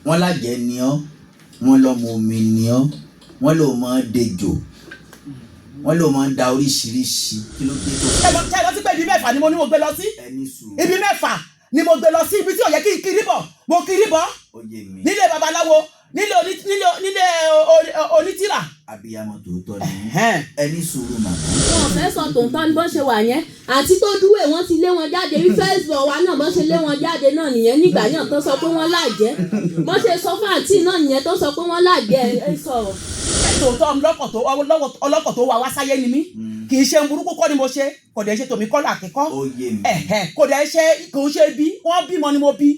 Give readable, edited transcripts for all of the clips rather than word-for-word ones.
wọ́n lájẹ́ ni ọ́ wọ́n lọ́mọ omi ni ọ́ wọ́n lò máa ń dejò wọ́n lò máa ń da oríṣiríṣi kí ló dé tó. ẹ lọ sí pé ibi mẹ́fà ni mo ní mo gbé lọ sí ibi mẹ́fà ni mo gbé lọ sí ibi tí ò yẹ kí n kiri bọ̀ mo kiri bọ̀ nílé babaláwo nílé onítìrà. abiyamọ tòótọ́ ni ẹni sùúrù màmá. wọn fẹ́ sọ tòótọ́ ni bó ṣe wà yẹn àti tó dúró wọ́n ti lé wọn jáde rí Facebook wa náà bó ṣe lé wọn jáde náà nìyẹn nígbà náà tó sọ pé wọ́n lájẹ́ bó ṣe sọ fún àǹtí náà nìyẹn tó sọ pé wọ́n lájẹ́ ẹ sọ̀rọ̀. tòótọ́ ọlọ́kọ̀ tó wà wá sáyé ni mí kì í ṣe burúkú kọ́ ni mo ṣe kò dẹ̀ ṣe tòmí kọ́lá àkẹ́kọ́ kò dẹ̀ ṣe kò ń ṣe bí wọ́n bímọ ni mo bí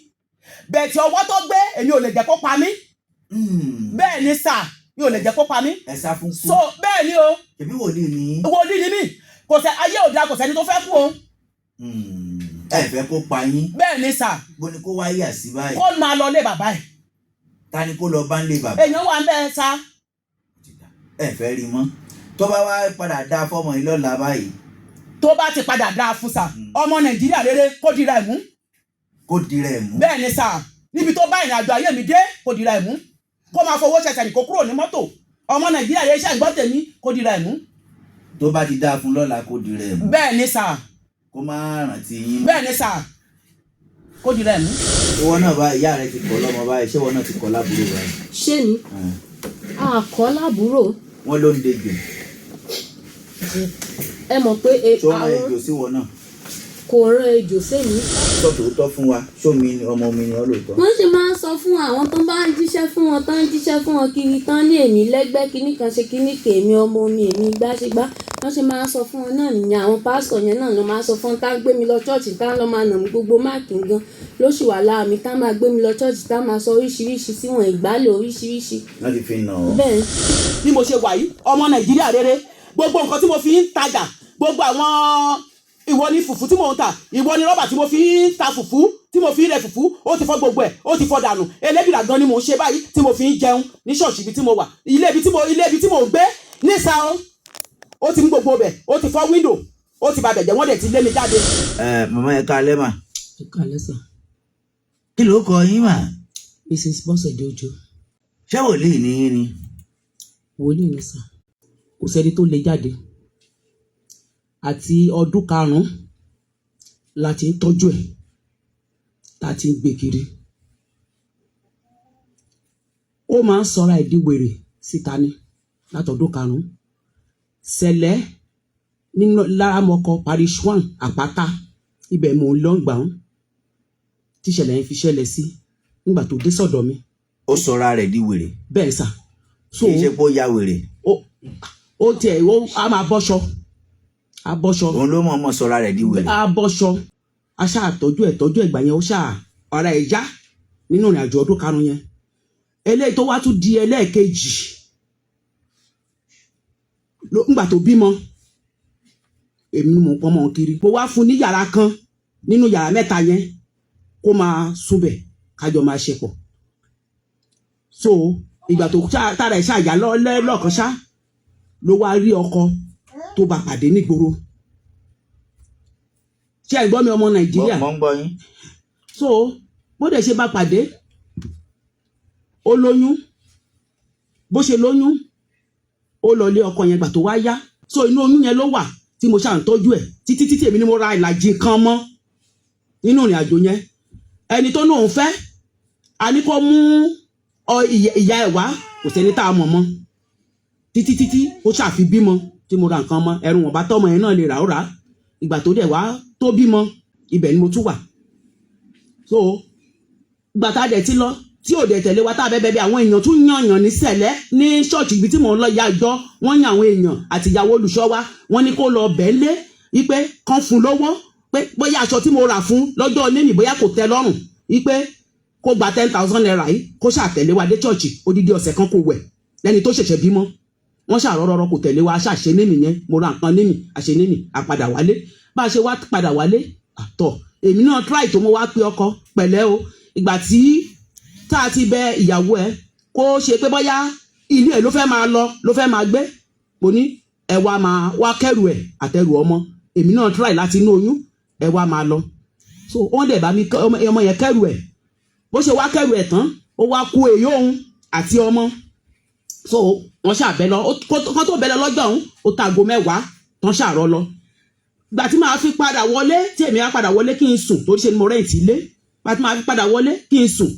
bẹ́ẹ̀ tí ọwọ́ tó gbé èmi ò lè jẹ́ kó pa mí bẹ́ẹ̀ ni sà mi ò lè jẹ́ kó pa mí. ẹ sá fún kú. so bẹ́ẹ̀ ni o. èmi wòlíì ni. wòlíì ni mí kò sẹ ayé òde kò sẹ́ni tó fẹ́ kú o. ẹ fẹ́ kó pa yín. bẹ́ẹ̀ ni sà. bó ni kó wá yà sí báyìí. kó máa lọ lé bàbá ẹ̀. ta ni kó lọ bá ń lé bàbá. èèyàn wà ń bẹ́ẹ̀ sá. ẹ fẹ́ rí mọ́ tó bá wá padà dáa fọmọ yìí lọ́la báyìí. tó bá ti padà dáa fún sà ọmọ nàìjíríà rere kó dira ẹ̀ mú. kó dira ẹ̀ mú. bẹ́ẹ̀ ni sà níbi tó bá ìrìn àjò ayé mi dé kó dira ẹ̀ mú kó máa fowó ṣẹ̀ṣẹ̀ ní kó kúrò ní mọ́tò ọmọ nàìjíríà yẹn ṣe àgbọ́ tèmi kó dira ẹ̀ mú. tó bá ti dáa fún lọ́la kó dira ẹ̀ mú. bẹ́ẹ̀ ni sà. kó má rántí yín. bẹ́ẹ̀ ni sà kó dira ẹ̀ mú. ìwọ náà bá ìyá rẹ ti kọ́ lọ́mọ báyìí ṣé ìwọ náà ti kọ́ lábúrò báyìí. ṣé ni àkọ́ lábúrò. wọ́n ló ń dejò. ẹ mọ̀ pé tó rán ejò sí wọn náà. kò rán ejò sẹ́mi. sọ tòótọ́ fún wa ṣó mi ni ọmọ mi ni ọ lóòótọ́. wọ́n ṣe máa ń sọ fún àwọn tó bá ń jíṣẹ́ fún wọn tán ń jíṣẹ́ fún wọn kiri tán ní èmi lẹ́gbẹ́ kíní kan ṣe kíní kèémí ọmọ mi èmi gbáṣegbá wọ́n ṣe máa ń sọ fún wọn náà nìyẹn àwọn pásítọ̀ yẹn náà ló máa ń sọ fún tá ń gbé mi lọ ṣọ́ọ̀ṣì tá lọ́ máa nà mí gbogbo máàkì gan lóṣù wà láàmì tá máa gbé mi lọ ṣọ́ọ̀ṣì tá máa sọ oríṣiríṣi sí wọn ìgbálẹ̀ oríṣiríṣi. wọ́n ti fi nà ọ́. bẹ́ẹ̀ bí mo ṣe wà yìí ọmọ nàìjíríà rere gbogbo nǹkan tí mo fi ń tajà gbogbo àwọn ìwọ ni fùfú tí mò ń ta ìwọ ni rọ́bà tí mo fi ń ta fùfú tí mo fi ń rẹ fùfú ó ti fọ́ gbogbo ẹ̀ ó ti fọ́ dànù elébìrà gan ni mò ń ṣe báyìí tí mo fi ń jẹun ní ṣọ́ọ̀ṣì ibi tí mo wà ilé ibi tí mo gbé nísà ó ti mú gbogbo bẹ̀ ó ti fọ́ wíńdò ó ti bàbẹ̀ jẹ́ wọ́n dẹ̀ ti lé mi jáde. màmá ẹ káalẹ́ mà. ẹ káalẹ́ sà. kí ló kọ yín mà. Mrs. Bọ́sẹ̀dé Òjó. ṣé wòlíì ní yín ni. wòlíì ni sà kò sẹ́ni tó lè jáde àti ọdún 5 la ti ń tọ́jú ẹ̀ tá a ti ń gbé kiri ó máa ń sọra ẹ̀ di wèrè síta ní látọdún 5 ṣẹlẹ̀ nínú láramọkọ parish 1 àpáta ibẹ̀ mò ń lọ gbà ń tíṣẹ̀lẹ̀ yẹn fi ṣẹlẹ̀ sí nígbà tó dé sọ́dọ̀ mi. ó sọra rẹ̀ di wèrè. bẹ́ẹ̀ sà. kì í ṣe pé ó ya wèrè. ó tiẹ̀ á máa bọ́ṣọ. òun ló mọ̀ sọra rẹ̀ di wèrè. abọ́ṣọ aṣá àtọ́jú ẹ̀gbà yẹn ó ṣá ara ẹ̀ já nínú ìrìn àjò ọdún 5 yẹn eléyìí tó wá tún di ẹlẹ́ẹ̀kejì nígbà tó bímọ èmi ni mò ń pọ́nmọ́ kiri mo wá fún ní yàrá kan nínú yàrá 3 yẹn kó máa súnbẹ̀ kájọ máa ṣe pọ̀ so ìgbà tó tára ẹ̀ ṣáà yá lọ́ọ̀kan ṣá ló wá rí ọkọ tó bá pàdé nígboro ṣé ẹ gbọ́ mi ọmọ nàìjíríà mo ń gbọ́ yín. so bó dẹ̀ ṣe bá pàdé ó lóyún bó ṣe lóyún ó lọ lé ọkọ yẹn gbà tó wá yá so inú oyún yẹn ló wà tí mo ṣáà ń tọ́jú ẹ̀ títí èmi ni mo ra ìlàjì kan mọ́ nínú ìrìn àjò yẹn ẹni tó náà ń fẹ́ a ní kó mú ìyá ẹ̀ wá kò sẹ́ni tá a mọ̀ mọ́ títí ó ṣàfi bímọ tí mo ra nǹkan mọ́ ẹrù wọn bá tọ́mọ yẹn náà lè rà ó rà ìgbà tó dẹ̀ wá tó bímọ ibẹ̀ ni mo tún wà so ìgbà tá a dẹ̀ ti lọ tí ò dẹ̀ tẹ̀lé wa tá a bẹ́ẹ̀ bẹ́ẹ̀ àwọn èèyàn tún yànyàn ní sẹ̀lẹ̀ ní ṣọ́ọ̀ṣì ibi tí mò ń lọ ya àjọ wọ́n yan àwọn èèyàn àti ìyàwó olùṣọ́ wa wọ́n ní kó lọ bẹ́ẹ̀ lé wípé kán fún lówó pé bóyá aṣọ tí mo rà fún lọ́jọ́ onímì bóyá kò tẹ́ lọ́rùn wípé kó gba 10,000 naira yìí kó ṣàtẹ̀lé wa dé ṣọ́ọ̀ṣì odidi ọ̀sẹ̀ kan kó wẹ̀ lẹ́ni tó ṣẹ̀ṣẹ̀ bímọ wọ́n ṣàrọ́rọ́rọ́ kò tẹ̀lé wa ṣàṣe nímì yẹn mo ra nǹkan nímì àṣe nímì àpadà wálé bá a ṣe wá padà wálé àtọ̀ èmi náà try tó mo wá pé ọkọ pẹ̀lẹ́ o ìgbà tí tá a ti bẹ ìyàwó ẹ kó ṣe pé bóyá ilé ẹ ló fẹ́ máa lọ ló fẹ́ máa gbé mo ní ẹ wá máa wá kẹrù ẹ àtẹrù ọmọ èmi náà try láti inú oyún ẹ wá máa lọ so wọ́n dẹ̀ bá mi ọmọ yẹn kẹrù ẹ bó ṣe wá kẹrù ẹ tán ó wá kú èyí òun àti ọmọ so wọ́n ṣàbẹ̀ lọ kán tó bẹ̀ lọ lọ́jọ́ òun ó taago 10 tán ṣàrọ̀ lọ gbà tí màá fi padà wọlé tí èmi á padà wọlé kí n sùn torí ṣe ni mo rẹ́ǹtì ilé gbà tí màá fi padà wọlé kí n sùn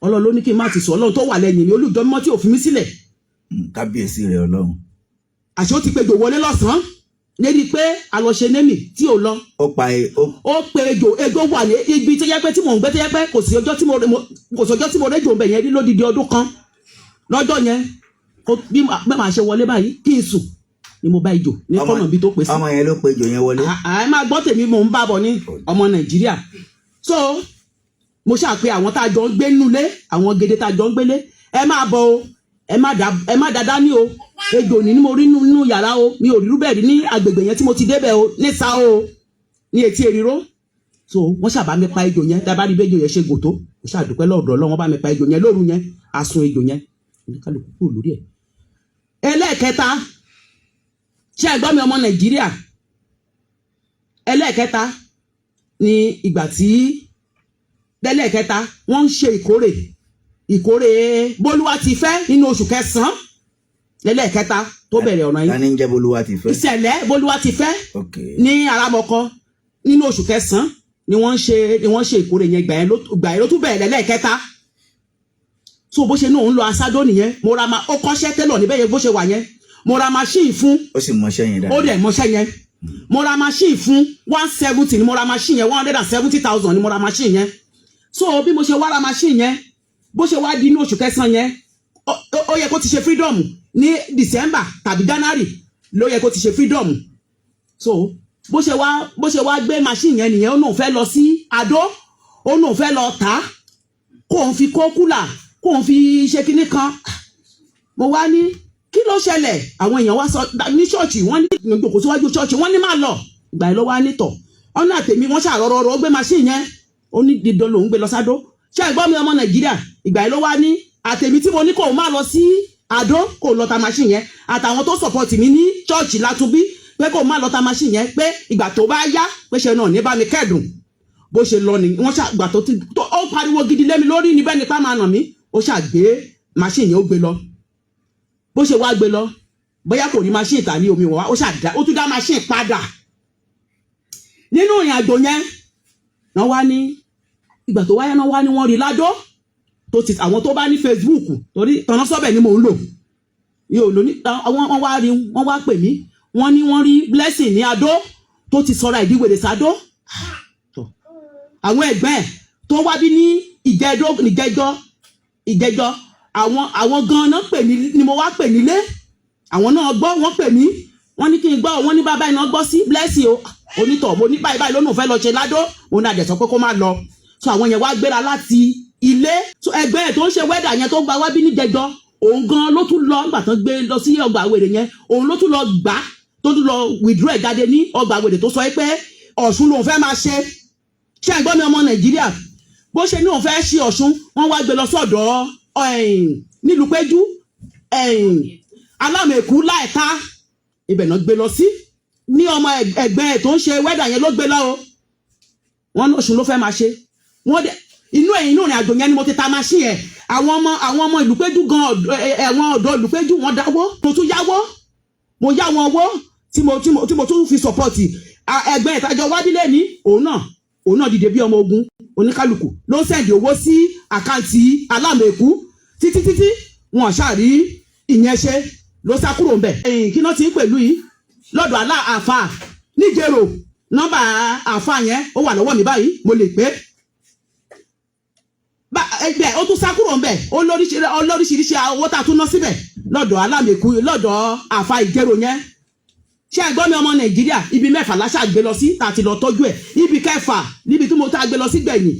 Ọlọ́run ló ní kí n má ti sùn Ọlọ́run tó wà lẹ́yìn mi olùjọ́ mímọ́ tí ò fi mí sílẹ̀ kábíyèsí rẹ̀ Ọlọ́run. àṣé ó ti pe ejò wọlé lọ́sàn-án lédi pé àlọ́ṣe némì tí ò lọ ó pe ejò wà ní ibi tó yẹ pé tí mò ń gbé tó yẹ pé kò sí ọjọ́ tí mo rẹ́jò ń bẹ̀ yẹn rí lódidi ọdún kan lọ́jọ́ yẹn bí màá ṣe wọlé báyìí kí n sùn ni mo bá ejò ní kọ́nà bí tó pèsè. ọmọ yẹn ló pe ejò yẹn wọlé. àì máa gbọ́ tèmi mò ń bá bọ̀ ní ọmọ Nàìjíríà so mo ṣàpè àwọn tá a jọ ń gbé nulé àwọn gèdè tá a jọ ń gbélé ẹ máa bọ̀ o ẹ má dáadáa ní o ejò ní mo rí nínú yàrá o mi ò rírú bẹ́ẹ̀ rí ní agbègbè yẹn tí mo ti débẹ̀ o níta o ní etí èríró so wọ́n ṣàbá mi pa ejò yẹn dábàá rí bí ejò yẹn ṣe gòtó mo ṣàdúpẹ́ lọ́dọ̀ Ọlọ́run wọ́n bá mi pa ejò yẹn lóru yẹn asun ejò yẹn oníkálukú kúrò lórí ẹ̀. ẹlẹ́ẹ̀kẹta ṣé ẹ gbọ́ mi ọmọ Nàìjíríà ẹlẹ́ẹ̀kẹta ni ìgbà tí lẹ́lẹ́ẹ̀kẹta wọ́n ń ṣe ìkórè bólúwa ti fẹ́ nínú oṣù kẹsàn-án lẹ́lẹ́ẹ̀kẹta tó bẹ̀rẹ̀ ọ̀nà yìí. ta ni ń jẹ́ bólúwa ti fẹ́. ìṣẹ̀lẹ̀ bólúwa ti fẹ́ ní aramọ̀kọ nínú oṣù kẹsàn-án ni wọ́n ṣe ìkórè yẹn gbà yẹn ló tún bẹ̀rẹ̀ lẹ́lẹ́ẹ̀kẹta so bó ṣe ní òun lọ asádó nìyẹn mo ra ma ó kọ́ṣẹ́ tẹ́lọ̀ níbẹ̀ yẹn bó ṣe wà yẹn mo ra machine fún. ó sì mọṣẹ́ yẹn dáadáa. ó dẹ̀ mọṣẹ́ yẹn mo ra machine fún 170 ni mo ra machine yẹn 170,000 ni mo ra machine yẹn so bí mo ṣe wá ra machine yẹn bó ṣe wá di inú oṣù kẹsàn-án yẹn ó yẹ kó ti ṣe freedom ní December tàbí January ló yẹ kó ti ṣe freedom so bó ṣe wá gbé machine yẹn nìyẹn ó náà fẹ́ lọ sí Adó ó náà fẹ́ lọ tà á kó òun fi kó kúlà kó òun fi ṣe kinní kan mo wá ní kí ló ṣẹlẹ̀ àwọn èèyàn wá sọ ní ṣọ́ọ̀ṣì wọ́n ní ìgbòkó síwájú ṣọ́ọ̀ṣì wọ́n ní má lọ ìgbà yẹn ló wá nítọ̀ ọ̀nà àtẹ̀mí wọ́n ṣàrọ̀rọ̀ ó gbé machine yẹn ó ní dídán lòún gbé lọ sádó ṣé ẹ̀gbọ́n mi ọmọ Nàìjíríà ìgbà yẹn ló wá ní àtẹ̀mí tí mo ní kó o má lọ sí Adó kó o lọ ta machine yẹn àtàwọn tó support mi ní ṣọ́ọ̀ṣì Látúbí pé kó o má lọ ta machine yẹn pé ìgbà tó bá yá pé ṣe náà ní bá mi kẹ́dùn bó ṣe lọ ni wọ́n ṣàgbà tó ó pariwo gidi lé mi lórí níbẹ̀ nípa máa nà mí ó ṣàgbé machine yẹn ó gbé lọ bó ṣe wá gbé lọ bóyá kò rí machine tà ní omi wọ̀ wá ó tún dá machine padà nínú ìrìn àjò yẹn náà wá ní ìgbà tó wáyé náà wá ní wọ́n rí Ládó tó ti àwọn tó bá ní Facebook torí tọ̀nà sọ́bẹ̀ ni mò ń lò yóò lò ní wọ́n wá rí wọ́n wá pè mí wọ́n ní wọ́n rí Blessing ní Adó tó ti sọra ìdíwèrè sádó àwọn ẹ̀gbẹ́ tó wá bí ní ìjẹjọ́ àwọn gan-an pè ní ni mo wá pè nílé àwọn náà gbọ́ wọ́n pè mí wọ́n ní kí n gbọ́ wọ́n ní bàbá iná gbọ́ sí Blessing o onítọ̀ mo ní báyìí lónìí fẹ́ lọ ṣe Ládó mo ní àdẹ̀sọ pé kó má lọ so àwọn yẹn wá gbéra láti ilé so ẹgbẹ́ ẹ̀ tó ń ṣe wẹ́dà yẹn tó gba wá bí ní jẹjọ òun gan ló tún lọ nígbà tó gbé lọ sí ọgbà àwèrè yẹn òun ló tún lọ gbà tó tún lọ withdraw ẹ̀ jáde ní ọgbà àwèrè tó sọ pé Ọ̀ṣun lòun fẹ́ máa ṣe ẹ̀gbọ́n mi ọmọ Nàìjíríà bó ṣe ní òun fẹ́ ṣe Ọ̀ṣun wọ́n wá gbé lọ sọ́dọ̀ nílùú Péjú Alámẹ̀kú Láìka ibẹ̀ náà gbé lọ sí ní ọmọ ẹgbẹ́ ẹ̀ tó ń ṣe wẹ́dà yẹn ló gbé lọ o wọ́n lóṣùn ló fẹ́ máa ṣe wọ́n dẹ̀ inú ìrìn àjò yẹn ni mo ti ta machine ẹ̀ àwọn ọmọ ìlú Péjú gan ẹ̀wọ̀n ọ̀dọ́ ìlú Péjú wọ́n dáwó mo tún yáwó mo yá wọn owó tí mo tún fi support ẹgbẹ́ ìtajọ wábílẹ̀ ní òun náà dìde bí ọmọ ogun oníkálukú ló ń sẹ́ndì owó sí àkáǹtì Alámẹ̀kú títí wọn ṣàrí ìyẹn ṣe ló sá kúrò ń bẹ̀. kí náà ti ń pẹ̀lú yìí lọ́dọ̀ àfà níjẹ̀rò nọ́mbà àfà yẹn ó wà lọ́wọ́ mi báyìí mo lè pé ẹgbẹ́ ó tún sá kúrò ń bẹ̀ olóríṣiríṣi owó tá a tún ná síbẹ̀ lọ́dọ̀ Alámẹ̀kú lọ́dọ̀ àfà ìjẹ̀rò yẹn ṣé ẹ̀gbọ́n mi ọmọ Nàìjíríà ibi 6 láṣà gbé lọ sí tá a ti lọ tọ́jú ẹ̀ ibi 9 níbi tí mo tá a gbé lọ sí gbẹ̀yìn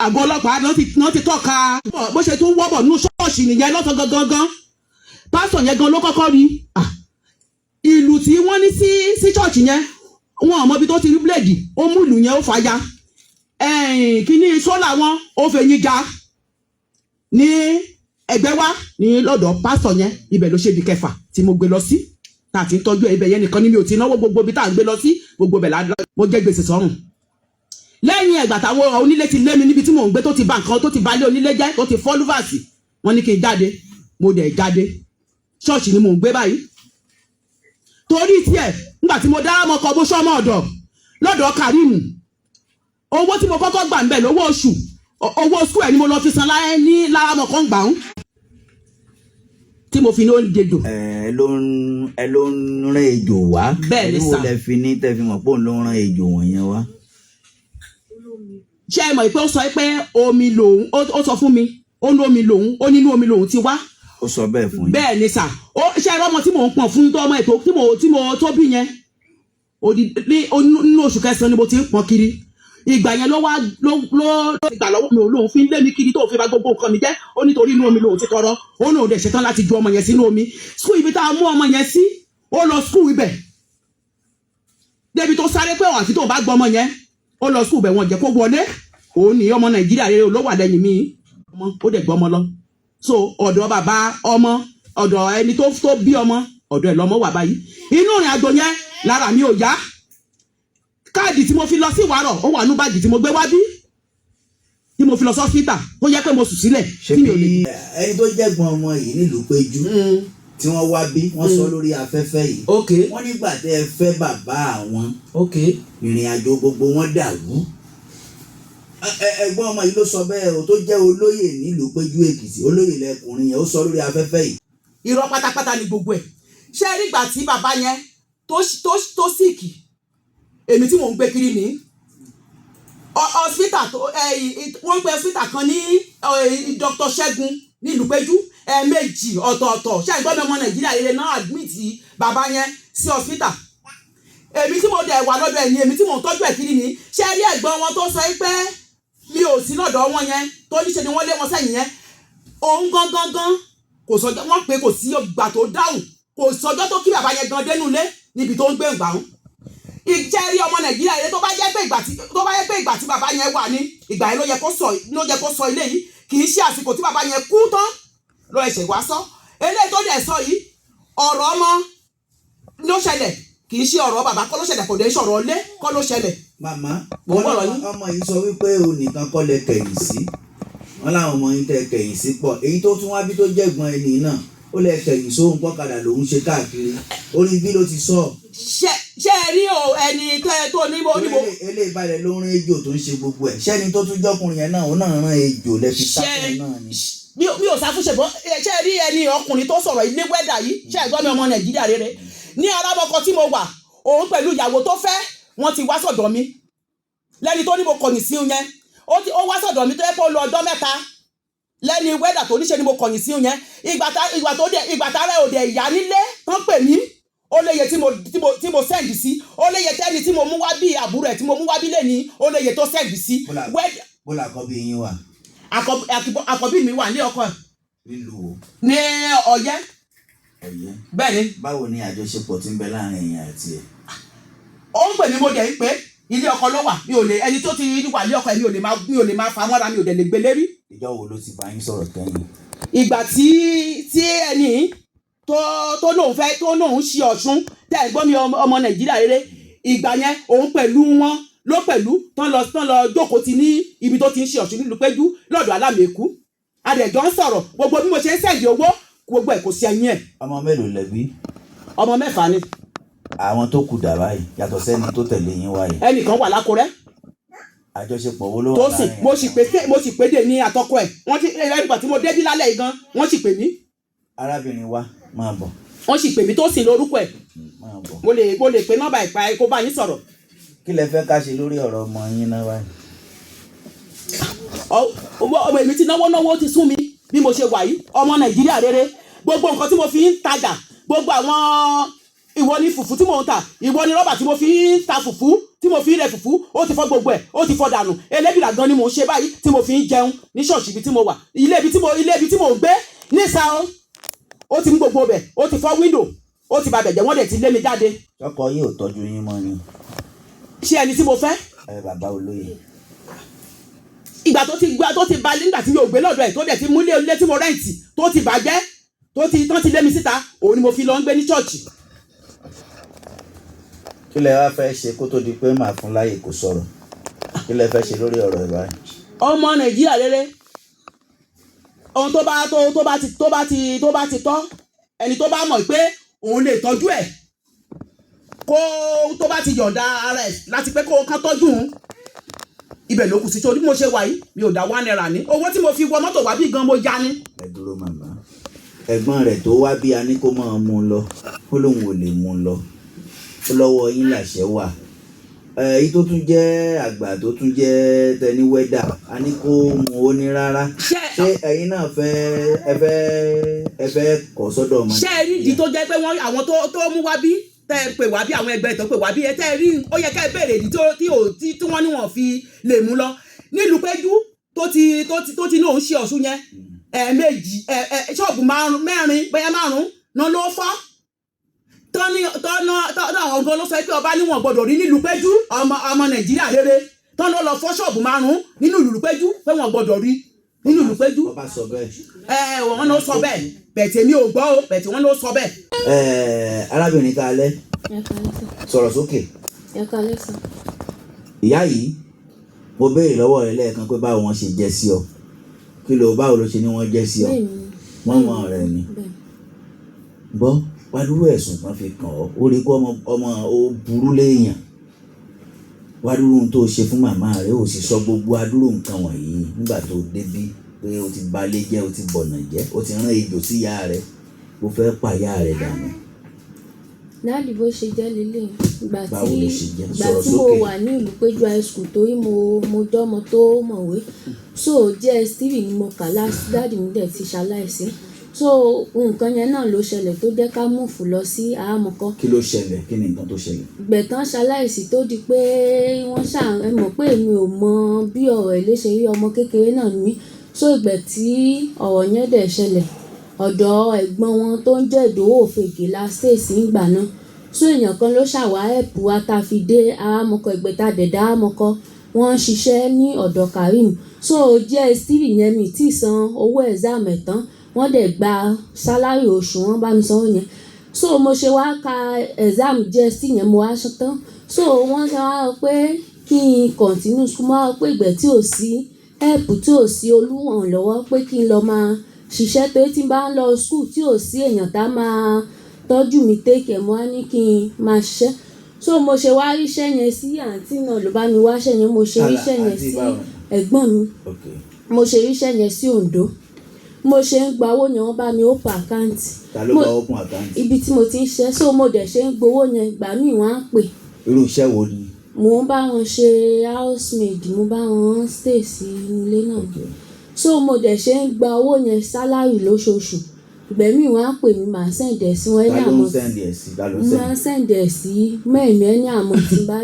àgọ́ ọlọ́pàá náà ti tọ́ka bó ṣe tún wọ́bọ̀ nínú ṣọ́ọ̀ṣì nìyẹn lọ́sọ̀ gangan pásítọ̀ yẹn gan ló kọ́kọ́ rí ìlú tí wọ́n ní sí ṣọ́ọ̀ṣì yẹn wọn ò mọ ibi tó ti rí bíléèdì ó mú ìlú yẹn ó fàya kíní sólà wọn ó fẹ̀yìn já ní ẹgbẹ́ wa ní lọ́dọ̀ pásítọ̀ yẹn ibẹ̀ ló ṣe ibi 9 tí mo gbé lọ sí tá a ti ń tọ́jú ibẹ̀ yẹn nìkan ní mi ò ti náwó gbogbo ibi tá a gbé lọ sí gbogbo ibẹ̀ mo jẹ́ gbèsè sọ́rùn lẹ́yìn ẹ̀gbà táwọn onílé ti lé mi níbi tí mò ń gbé tó ti bà nǹkan tó ti bà lé onílé jẹ́ tó ti fọ́ lúfàsì wọ́n ní kí n jáde mo dẹ̀ jáde ṣọ́ọ̀ṣì ni mò ń gbé báyìí torí tiẹ̀ nígbà tí mo dá ọmọ kan bó sọ́mọ ọ̀dọ̀ lọ́dọ̀ Karimu owó tí mo kọ́kọ́ gbà ń bẹ̀ lówó oṣù owó sùn ẹ̀ ni mo lọ fi san láyé ní láramọ̀ kan gbà ń tí mo fi ní oúnjẹ jò. ẹ ló ń rán ejò wá. bẹ́ẹ̀ ni sà. ẹni wo lẹ fi ní tẹ́ fi mọ̀ pé òun ló ń rán ejò wọ̀nyẹn wá. ṣé ẹ mọ̀ pé ó sọ pé omi lòun ó sọ fún mi ó ní omi lòun ó nínú omi lòun ti wá. ó sọ bẹ́ẹ̀ fún yín. bẹ́ẹ̀ ni sà ṣé ẹ rọ́mọ tí mò ń pọ̀n fún ọmọ ètò tí mo tó bí yẹn nínú oṣù kẹsàn-án ni mo ti ń pọ̀n kiri ìgbà yẹn ló ìgbà lọ́wọ́ mi ò lóun fi ń lé mi kiri tó fi ba gbogbo nǹkan mi jẹ́ ó nítorí inú omi lòun ti tọrọ ó lóun dẹ̀ ṣetán láti ju ọmọ yẹn sínú omi skul ibi tá a mú ọmọ yẹn sí ó lọ skul ibẹ̀ débi tó sáré pé àfi tó bá gbọ́ ọmọ yẹn ó lọ skul ibẹ̀ wọn jẹ́ kó wọlé òun ní ọmọ Nàìjíríà rere ló wà lẹ́yìn mi ọmọ ó dẹ̀ gbọ́ ọmọ lọ so ọ̀dọ̀ bàbá ọmọ ọ̀dọ̀ ẹni tó bí ọmọ ọ̀dọ̀ ẹ̀ lọ́mọ wà báyìí inú ìrìn àjò yẹn lára mi ò yá káàdì tí mo fi lọ sí ìwárọ̀ ó wà nú báàgì tí mo gbé wá bí tí mo fi lọ sọ́sítà tó yẹ pé mo sùn sílẹ̀. ṣé bí ẹni tó jẹ́gbọ́n ọmọ yìí nílùú Péjú tí wọ́n wá bí wọ́n sọ lórí afẹ́fẹ́ yìí wọ́n nígbà tẹ́ ẹ fẹ́ bàbá àwọn ìrìn àjò gbogbo wọn dàrú ẹ̀gbọ́n ọmọ yìí ló sọ bẹ́ẹ̀ o tó jẹ́ olóyè nílùú Péjú Èkìtì olóyè lẹkùnrin yẹn ó sọ lórí afẹ́fẹ́ yìí. irọ́ pátápátá ni gbogbo ẹ̀ ṣé rí ìgbà tí bàbá yẹn tó síìkì èmi tí mò ń gbé kiri ní hospital wọ́n ń pe hospital kan ní Dr. Ṣẹ́gun nílùú Péjú ẹ̀ẹ̀mejì ọ̀tọ̀ọ̀tọ̀ ṣé ìgbọ́n mi ọmọ Nàìjíríà rere náà admit bàbá yẹn sí hospital èmi tí mo dẹ̀ wà lọ́dọ̀ ẹ̀ ní èmi tí mò ń tọ́jú ẹ̀ kiri ní ṣé rí ẹ̀gbọ́n wọn tó sọ pé mi ò sí lọ́dọ̀ wọn yẹn tó níṣe ni wọ́n lé wọn sẹ́yìn yẹn òun gangan kò sọjọ́ wọ́n pé kò sí ìgbà tó dáhùn kò sọjọ́ tó kí bàbá yẹn gan dénú lé níbi tó ń gbé ìgbà hùn ìjẹ́rí ọmọ Nàìjíríà yẹn tó bá jẹ́ pé ìgbà tí bàbá yẹn wà ní ìgbà yẹn ló yẹ kó sọ ilé yìí kì í ṣe àsìkò tí bàbá yẹn kú tán lọ ẹ̀ṣẹ̀ wá sọ eléyìí tó dẹ̀ sọ yìí ọ̀rọ̀ ọmọ ló ṣẹlẹ̀ kì í ṣe ọ̀rọ̀ bàbá kọ́ ló ṣẹlẹ̀ kò dé ṣọ̀rọ̀ ilé kọ́ ló ṣẹlẹ̀. màmá ọmọ yìí sọ wípé òun nìkan kọ́ lẹ kẹ̀yìn sí wọn láwọn ọmọ yìí tẹ kẹ̀yìn sí pọ̀ èyí tó tún wá bí tó jẹ́gbọ́n ẹni náà ó lẹ kẹ̀yìn sóhun pọ́kadà lòún ṣe káàkiri orí bí ló ti sọ. ṣé ẹ rí ẹni tó níbo. eléyìí balẹ̀ ló ń rán ejò tó ń ṣe gbogbo ẹ̀ ṣẹ́ni tó tún jọ́kùnrin yẹn náà òun náà rán ejò lẹ́fi sáfún náà ni. mi ò sáfúnṣe bọ́ ṣé ẹ rí ẹni ọkùnrin tó sọ̀rọ̀ ilé wẹ́dà yìí ṣé ẹ̀gbọ́n mi ọmọ Nàìjíríà rere ní arábọ́kọ tí mo wà òun pẹ̀lú ìyàwó tó fẹ́ wọ́n ti wá sọ̀dọ̀ mi lẹ́ni tó ní mo kọ̀yìn sí yẹn ó wá sọ̀dọ̀ mi tó yẹ kó lọ ọjọ́ mẹ́ta lẹ́ni wẹ́dà tó níṣe ni mo kọ̀yìn sí yẹn ìgbà tára òde ìyá nílé tán pè mí ó léye tí mo sẹ́ǹdì sí ó léye tẹ́ni tí mo mú wá bí àbúrò ẹ̀ tí mo mú wá bí lẹ́ni ó léye tó sẹ́ǹdì sí. bọ́lá àkọ́bí yín wà. àkọ́bí mi wà ní ọkọ ẹ̀. nílùú. ní Ọ̀yẹ́. Ọ̀yẹ́. bẹ́ẹ̀ ni. báwo ni àjọṣepọ̀ tí ń bẹ láàrin ẹ̀yin àti ẹ̀. ó ń pè mí mo dẹ̀ ń pé ilé ọkọ ló wà mi ò lè ẹni tó ti wà ní ọkọ ẹ̀ mi ò lè máa fa mọ́ra mi ò dẹ̀ lè gbé lérí. ìjọ wo ló ti bá yín sọ̀rọ̀ kẹ́yìn. ìgbà tí ẹni tó lóun ṣe Ọ̀ṣun tẹ́ ẹ̀ gbọ́ mi ọmọ Nàìjíríà rere ìgbà yẹn òun pẹ̀lú wọn ló pẹ̀lú tán lọ jókòó ti ní ibi tó ti ń ṣe Ọ̀ṣun nílùú Péjú lọ́dọ̀ Alámẹ̀kú adẹ̀jọ́ ń sọ̀rọ̀ gbogbo bí mo ṣe ń sẹ̀dí owó gbogbo ẹ̀ kò sí ẹyin ẹ̀. ọmọ mélòó lẹ bí. ọmọ 4 ni. àwọn tó kù dà báyìí yàtọ̀ sẹ́ni tó tẹ̀lé yín wáyé. ẹnìkan wà l'Ákúrẹ́. àjọṣepọ̀ wo ló wà láàrin ẹ̀. mo sì pé dé ní àtọkọ ẹ̀ wọ́n ti ẹgbà tí mo débí lálẹ́ yìí gan wọ́n sì pè mí. arábìnrin wa máa bọ̀. wọ́n sì pè mí tó sì lórúkọ ẹ̀. máa bọ̀. mo lè pe nọ́mbà ìpa kó bá yín sọ̀rọ̀. kí lẹ fẹ́ ká ṣe lórí ọ̀rọ̀ ọmọ yín náà wáyé. ọmọ èmi ti náwó ti sún mi bí mo ṣe wà yìí ọmọ Nàìjíríà rere gbogbo nǹkan tí mo fi ń tajà gbogbo àwọn ìwọ ni fùfú tí mò ń tà ìwọ ni rọ́bà tí mo fi ń ta fùfú tí mo fi ń rẹ fùfú ó ti fọ́ gbogbo ẹ̀ ó ti fọ́ dànù elébìrà gan ni mò ń ṣe báyìí tí mo fi ń jẹun ní ṣọ́ọ̀ṣì ibi tí mo wà ilé ibi tí mo ń gbé nísà ó ti mú gbogbo bẹ̀ ó ti fọ́ wíńdò ó ti ba bẹ̀jẹ̀ wọ́n dẹ̀ ti lé mi jáde. ọkọ yìí ò tọ́jú yín mọ́ ni. ṣé ẹni tí mo fẹ́. bàbá olóyè. ìgbà tó ti balẹ̀ nígbà tí mi ò gbé lọ́dọ̀ ẹ̀ tó dẹ̀ ti mú ilé tí mo rẹ́ǹtì tó ti bàjẹ́ tán ti lé mi síta òun ni mo fi lọ ń gbé ní ṣọ́ọ̀ṣì. kí lẹ wá fẹ́ ṣe kó tó di pé màá fún láyè kó sọ̀rọ̀ kí lẹ fẹ́ ṣe lórí ọ̀rọ̀ ẹ̀ báyìí. ọmọ nàìjíríà rere ohun tó bá ti tọ́ ẹni tó bá mọ̀ pé òun lè tọ́jú ẹ̀ kó tó bá ti yọ̀ǹda ara ẹ̀ láti pé kó kán tọ́jú òun ibẹ̀ ló kù sí torí mo ṣe wà yìí mi ò dá £1 ní owó tí mo fi wọ mọ́tò wá bí gan mo já ní. ẹ dúró màmá ẹ̀gbọ́n rẹ̀ tó wá bí a ní kó máa mú un lọ ó lóun ò lè mú un lọ ó lọ́wọ́ yín làṣẹ wà èyí tó tún jẹ́ àgbà tó tún jẹ́ tẹni wẹ́dà a ní kó mú ó ní rárá ṣé ẹ̀yin náà ẹ fẹ́ kọ́ sọ́dọ̀ ọmọ. ṣé ẹ rí ìdí tó jẹ́ pé wọ́n àwọn tó mú wá bí tẹ́ ẹ pè wá bí àwọn ẹgbẹ́ tó pè wá bí ẹ tẹ́ ẹ rí ó yẹ ká ẹ béèrè ìdí tí wọ́n ní wọ́n fi lè mú lọ nílùú péjú tó ti ní òun ṣe ọ̀ṣun yẹn ẹ̀ẹ̀mejì ṣọ́ọ̀bù mẹ́rin bóyá márùn-ún náà ló fọ́ tọ́nà àwọn ọ̀gá ló sọ pé ọba níwọ̀n gbọ́dọ̀ rí nílùú péjú ọmọ nàìjíríà rere tọ́nà lọ fọ́ ṣọ́ọ̀bù márùn-ún nínú ìlú péjú pé wọ́n gbọ́dọ̀ rí nínú ìlú péjú. ọba sọ bẹ́ẹ̀. wọ́n ló sọ bẹ́ẹ̀ bẹ̀tẹ̀ mi ò gbọ́ o bẹ̀tẹ̀ wọ́n ló sọ bẹ́ẹ̀. arábìnrin kalẹ́ sọ̀rọ̀ sókè. ìyá yìí mo béèrè lọ́wọ́ rẹ lẹ́ẹ̀kan pé báwo wọ́n ṣe jẹ́ sí ọ báwo ló ṣe ní wọ́n jẹ́ sí ọ mọ́mọ́ rẹ ni gbọ́ wádúró ẹ̀sùn kan fi kàn ọ́ ó rí kó ọmọ ó burú léèyàn wádúró ohun tó ṣe fún màmá rẹ ó sì sọ gbogbo adúró nǹkan wọ̀nyí nígbà tó débí pé ó ti balẹ̀ jẹ́ ó ti bọ̀nà jẹ́ ó ti rán ejò sí ìyá rẹ ó fẹ́ pa ìyá rẹ dànù. dáàdì bó ṣe jẹ́ lélẹ̀ ìgbà tí mo wà ní ìlú péjú high school torí mo jọ́mọ tó mọ̀wé so JS3 ni mo kà láti dáàdì mi dẹ̀ ti ṣaláìsí so nǹkan yẹn náà ló ṣẹlẹ̀ tó jẹ́ ká múfù lọ sí àhámọ́kọ́. kí ló ṣẹlẹ̀ kí ni nǹkan tó ṣẹlẹ̀. gbẹ̀tàn ṣaláìsí tó di pé wọ́n ẹ mọ̀ pé èmi ò mọ bí ọ̀rọ̀ ẹ̀ lè ṣe rí ọmọ kékeré náà ní so ìgbà tí ọ̀rọ̀ yẹn dẹ̀ ṣẹlẹ̀ ọ̀dọ̀ ẹ̀gbọ́n wọn tó ń jẹ́ Ìdòwò Òfegè la ṣèèṣì ń gbà náà so èèyàn kan ló ṣàwá ẹ̀pù wa tá a fi dé àhámọ́kọ́ ìgbẹ́ta dẹ̀dá àhámọ́kọ́ wọ́n ń ṣiṣẹ́ ní ọ̀dọ̀ Karim so JS3 yẹn mi tí ì san owó exam ẹ̀ tán wọ́n dẹ̀ gba sálárì oṣù wọn bá mi sanwó yẹn so mo ṣe wá ka exam JS3 yẹn mo wá tán so wọ́n ṣe wá pé kí n continue school mo wá pé ìgbẹ́ tí ò sí help tí ò sí olùrànlọ́wọ́ pé kí n lọ máa ṣiṣẹ́ pé tí n bá ń lọ school tí ò sí èèyàn tá máa tọ́jú mi take mo wá ní kí n máa ṣiṣẹ́ so mo ṣe wá ríṣẹ́ yẹn sí àǹtí náà ló bá mi wáṣẹ́ yẹn mo ṣe ríṣẹ́ yẹn sí ẹ̀gbọ́n mi mo ṣe ríṣẹ́ yẹn sí Oǹdó mo ṣe ń gba owó yẹn wọ́n bá mi open account. ta ló bá open account. ibi tí mo ti ń ṣe so mo dẹ̀ ṣe ń gbowó yẹn ìgbà míì wọ́n á pè. irú iṣẹ́ wo ni. mo ń bá wọn ṣe housemaid mo bá wọn stay sí ilé náà so mo dẹ̀ ṣe ń gba owó yẹn sálárì lóṣooṣù ìgbà míì wọ́n á pè mí màá sẹ̀ǹdẹ̀ sí wọn ẹni àmọ́ màá sẹ̀ǹdẹ̀ sí mẹ́ẹ̀mí ẹni àmọ́ tí n bá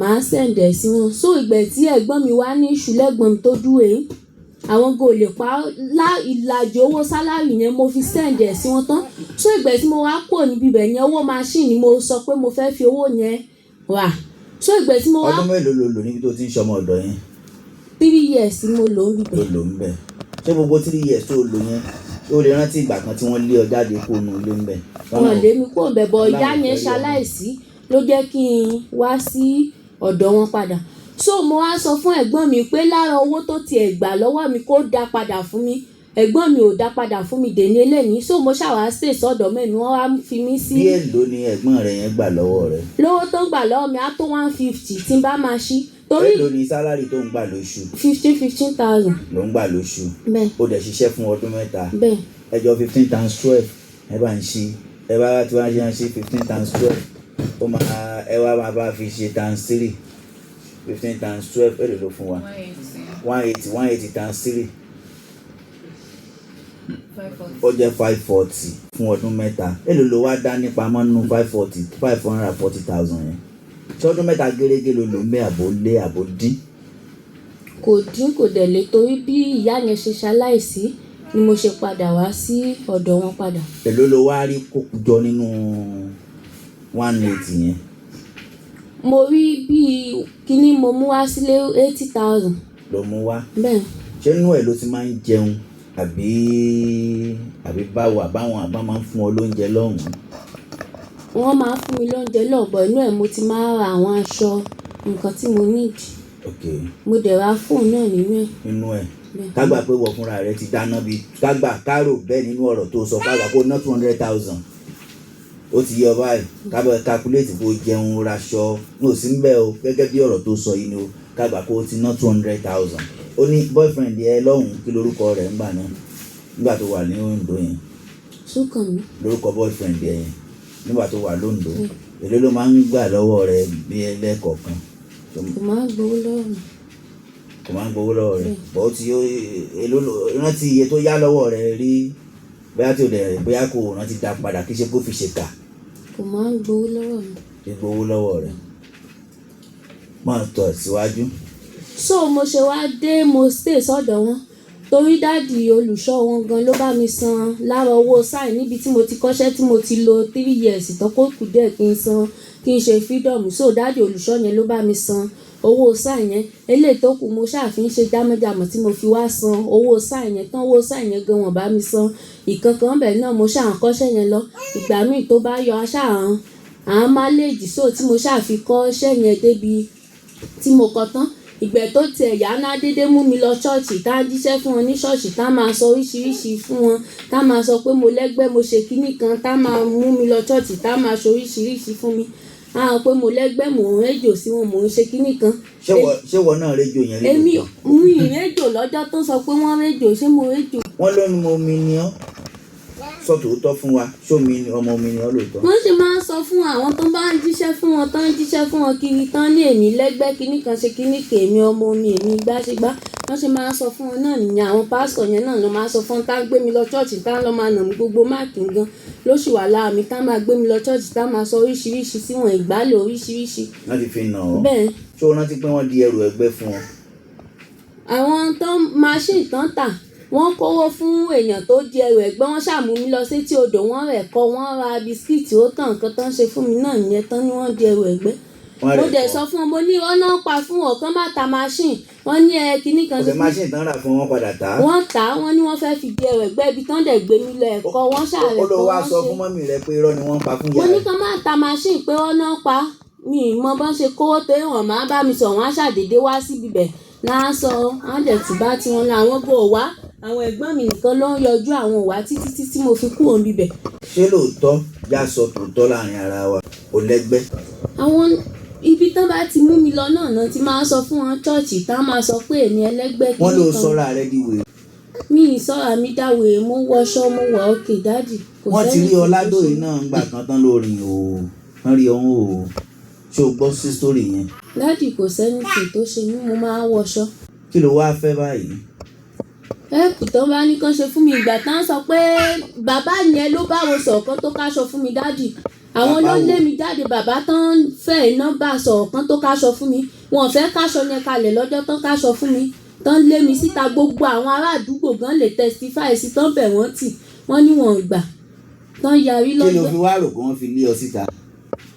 màá sẹ̀ǹdẹ̀ sí wọn so ìgbà tí ẹ̀gbọ́n mi wá ní ìṣúlẹ̀gbọ́n mi tó dúró àwọn kò lè pa ìlàjì owó sálárì yẹn mo fi sẹ́ǹdẹ̀ sí wọn tán so ìgbà tí mo wá kúrò níbi ibẹ̀ yẹn owó machine ni mo sọ pé mo fẹ́ fi owó yẹn rà so ìgbà tí mo wá. ọdún mélòó ló lò níbi tó ti ń ṣọmọ ọ̀dọ̀ yẹn. 3 years ni mo lò ń bíbẹ̀. ló lò ń bẹ̀ ṣé gbogbo 3 years tó lò yẹn ó lè rántí ìgbà kan tí wọ́n lé ọ jáde kó nu ilé ń bẹ̀. wọ́n lé mi kó ń bẹ̀ bọ̀ ìyá yẹn ṣaláìsí ló jẹ́ kí n wá sí ọ̀dọ̀ wọn padà so mo wá sọ fún ẹ̀gbọ́n mi pé lára owó tó tiẹ̀ gbà lọ́wọ́ mi kó dá padà fún mi ẹ̀gbọ́n mi ò dá padà fún mi dèní eléyìí so mo ṣàwá stay sọ́dọ̀ mẹ́mi wọ́n wá fi mí sí. bí èlò ni ẹ̀gbọ́n rẹ̀ yẹn gbà lọ́wọ́ rẹ̀. lówó tó ń gbà lọ́wọ́ mi á tó 150 tí n bá máa ṣí. torí èlò ni sálárì tó ń gbà lóṣù. 15,000. ló ń gbà lóṣù. bẹ́ẹ̀ ó dẹ̀ ṣiṣẹ́ fún ọdún mẹ́ta. bẹ́ẹ̀ ẹjọ́ 15 times 12 ẹ bá ń ṣí ẹ bá tí wọ́n ṣe ń ṣí 15 times 12 ó máa ẹ wá máa bá fi ṣe times 3 15 times 12 èlò ló fún wa 180 times 3 ó jẹ́ 540 fún ọdún mẹ́ta èlò ló wá dá nípa mọ́ nínú 540,000 yẹn ṣé ọdún mẹ́ta gẹ́gẹ́ ló lò ń bẹ́ àbò lé àbò dín. kò dín kò dẹ̀ lé torí bí ìyá yẹn ṣe ṣaláìsí ni mo ṣe padà wá sí ọ̀dọ̀ wọn padà. èlò ló wá rí kókó jọ nínú 180 yẹn. mo rí bíi kíní mo mú wá sílé 80,000. ló mú wá. bẹ́ẹ̀. ṣé inú ẹ̀ ló ti máa ń jẹun àbí báwo àbáwọn àbá máa ń fún ọ lóúnjẹ lọ́hùn-ún. wọ́n máa ń fún mi lóúnjẹ lọ́bọ̀ inú ẹ̀ mo ti máa ra àwọn aṣọ nǹkan tí mo need. okay. mo dẹ̀ ra fóònù náà nínú ẹ̀. Nínú ẹ̀ kágbà pé wọ́n fúnra rẹ̀ ti dáná bíi kárò bẹ́ẹ̀ nínú ọ̀rọ̀ tó sọ kágbà kó ná 200,000 ó ti yọ báyìí kágbà calculate kó jẹun raṣọ ní òsì ń bẹ̀ o gẹ́gẹ́ bí ọ̀rọ̀ tó sọ yìí ni o kágbà kó ti ná 200,000 ó ní boyfriend ẹ lọ́hùn kí lórúkọ rẹ̀ ń gbà náà nígbà tó wà ní Oǹdó yẹn. Súnkànmí. Lórúkọ boyfriend ẹ yẹn nígbà tó wà lóńdó èló ló máa ń gbà lọ́wọ́ rẹ̀ bí ẹlẹ́kọ̀ọ̀kan. Kò máa ń gbowó lọ́wọ́ mi. Kò máa ń gbowó lọ́wọ́ rẹ̀ bọ́ tí èló rántí iye tó yá lọ́wọ́ rẹ̀ rí bóyá tí o dẹ̀ bóyá kò rántí dá padà kí ṣe kó fi ṣe kà. Kò máa ń gbowó lọ́wọ́ mi. Fi gbowó lọ́wọ́ rẹ̀ máa tọ̀ síwájú. So mo ṣe wá dé mo stay sọ́dọ̀ wọn torí dáàdì olùṣọ́ wọn gan ló bá mi san lára owó sáì níbi tí mo ti kọ́ṣẹ́ tí mo ti lò 3 years tó kó kù díẹ̀ kí n san kí n ṣe freedom. So dáàdì olùṣọ́ yẹn ló bá mi san owó sáì yẹn eléyìí tó kù mo ṣàfihàn ṣe jámọ́jámọ́ tí mo fi wá san owó sáì yẹn tán owó sáì yẹn gan wọ́n bá mi san ìkankan bẹ́ẹ̀ náà mo ṣàn kọ́ṣẹ́ yẹn lọ ìgbà míì tó bá yọ aṣáà àwọn máléèjì so tí mo ṣàfi kọ́ṣẹ́ yẹn débi tí mo kọ tán ìgbẹ́ tó tiẹ̀ yá ná dédé mú mi lọ ṣọ́ọ̀ṣì tá a jíṣẹ́ fún wọn ní ṣọ́ọ̀ṣì tá a máa sọ oríṣiríṣi fún wọn tá a máa sọ pé mo lẹ́gbẹ́ mo ṣe kinní kan tá a máa mú mi lọ ṣọ́ọ̀ṣì tá a máa sọ oríṣiríṣi fún mi àwọn pé mo lẹ́gbẹ́ mò ń rédíò sí wọn mò ń ṣe kinní kan. ṣé wọ́n náà rédíò yẹn rí? èmi mi rédíò lọ́jọ́ tó sọ pé wọ́n rédíò ṣé mo rédíò. wọ́n ló ní mo mi ni ọ́ sọ tòótọ́ fún wa ṣó mi ni ọmọ mi ni ọ́ lóòótọ́. wọ́n ṣe máa ń sọ fún àwọn tó bá ń jíṣẹ́ fún wọn tán ń jíṣẹ́ fún wọn kiri tán ní èmi lẹ́gbẹ́ kinní kan ṣe kinní kèémí ọmọ mi èmi gbáṣegbá wọ́n ṣe máa ń sọ fún wọn náà nìyẹn àwọn pásítọ̀ yẹn náà ló máa ń sọ fún tá ń gbé mi lọ ṣọ́ọ̀ṣì tá lọ́ máa nà mí gbogbo máàkì gan lóṣù wà láà mi tá máa gbé mi lọ ṣọ́ọ̀ṣì tá máa sọ oríṣiríṣi sí wọn ìgbálẹ̀ oríṣiríṣi. wọ́n ti fi nà ọ́ bẹ́ẹ̀ ṣé o rántí pé wọ́n di ẹrù ẹgbẹ́ fún ọ. àwọn tó machine tán tà wọ́n kówó fún èèyàn tó di ẹrù ẹ̀gbọ́n wọn ṣàmú mi lọ sétí odò wọ́n rẹ̀ kọ́ wọ́n ra bisikíìtì ó tàn nǹkan tán ṣe fún mi náà nìyẹn tán ni wọ́n di ẹrù ẹ̀gbẹ́. mo dẹ̀ sọ fún wọn mo ní ọ̀nà pa fún wọn kán má ta machine wọ́n ní kinní kan. ọ̀sẹ̀ machine tán rà fún wọn padà tà á. wọ́n tà á wọ́n ní wọ́n fẹ́ẹ́ fi di ẹrù ẹ̀gbẹ́ ibi tán dẹ̀ gbé mi lọ ẹ̀kọ́ wọ́n ṣàrẹ̀ kọ́ wọ́n ṣe. ó lọ wá sọ fún mọ́mì rẹ pé irọ́ ni wọ́n pa fún yàrá. mo ní kán má ta machine pé ọ̀nà pa mi ì mọ bọ́n ṣe kówó tó wọn máa bá mi sọ wọn á ṣàdédé wá síbi bẹ̀ láàásọ wọn dẹ̀ tún bá tiwọn lọ àwọn bò wá àwọn ẹ̀gbọ́n mi nìkan ló ń yọjú àwọn òwá títí tí mo fi kúrò níbẹ̀. ṣé lóòótọ́ já sọ tòótọ́ láàrin ara wa ò lẹ́gbẹ́. àwọn ibi tán bá ti mú mi lọ náà ti máa sọ fún wọn ṣọ́ọ̀ṣì tá máa sọ pé èmi ẹlẹ́gbẹ́ kí nìkan. wọ́n ló sọ́ra rẹ di wèrè. mi ì sọ́ra mi dáwèrè mo wọṣọ mo wà òkè dáàdì. wọ́n ti rí ọládòye náà ń gbà kan tán lórí o wọ́n rí ọ̀hún o ṣé o gbọ́ sí sítórì yẹn. dáàdì kò sẹ́ni tì tó ṣe mí mo máa wọṣọ. kí ló wáá fẹ́ báyìí. ẹ̀pù tó bá ní kán ṣe fún mi ìgbà tán sọ pé bàbá yẹn ló bá wo sọ̀kan tó káṣọ fún mi dáàdì àwọn ló lé mi jáde bàbá tán fẹ́ nọ́mbà sọ̀kan tó káṣọ fún mi wọn fẹ́ káṣọ yẹn kalẹ̀ lọ́jọ́ tán káṣọ fún mi tán lé mi síta gbogbo àwọn ará àdúgbò gan lè testify sí tán bẹ̀ wọ́n tì wọ́n ní wọn gbà tán yarí lọ́jọ́. kí ló fi wá rò pé wọ́n fi lé ọ síta.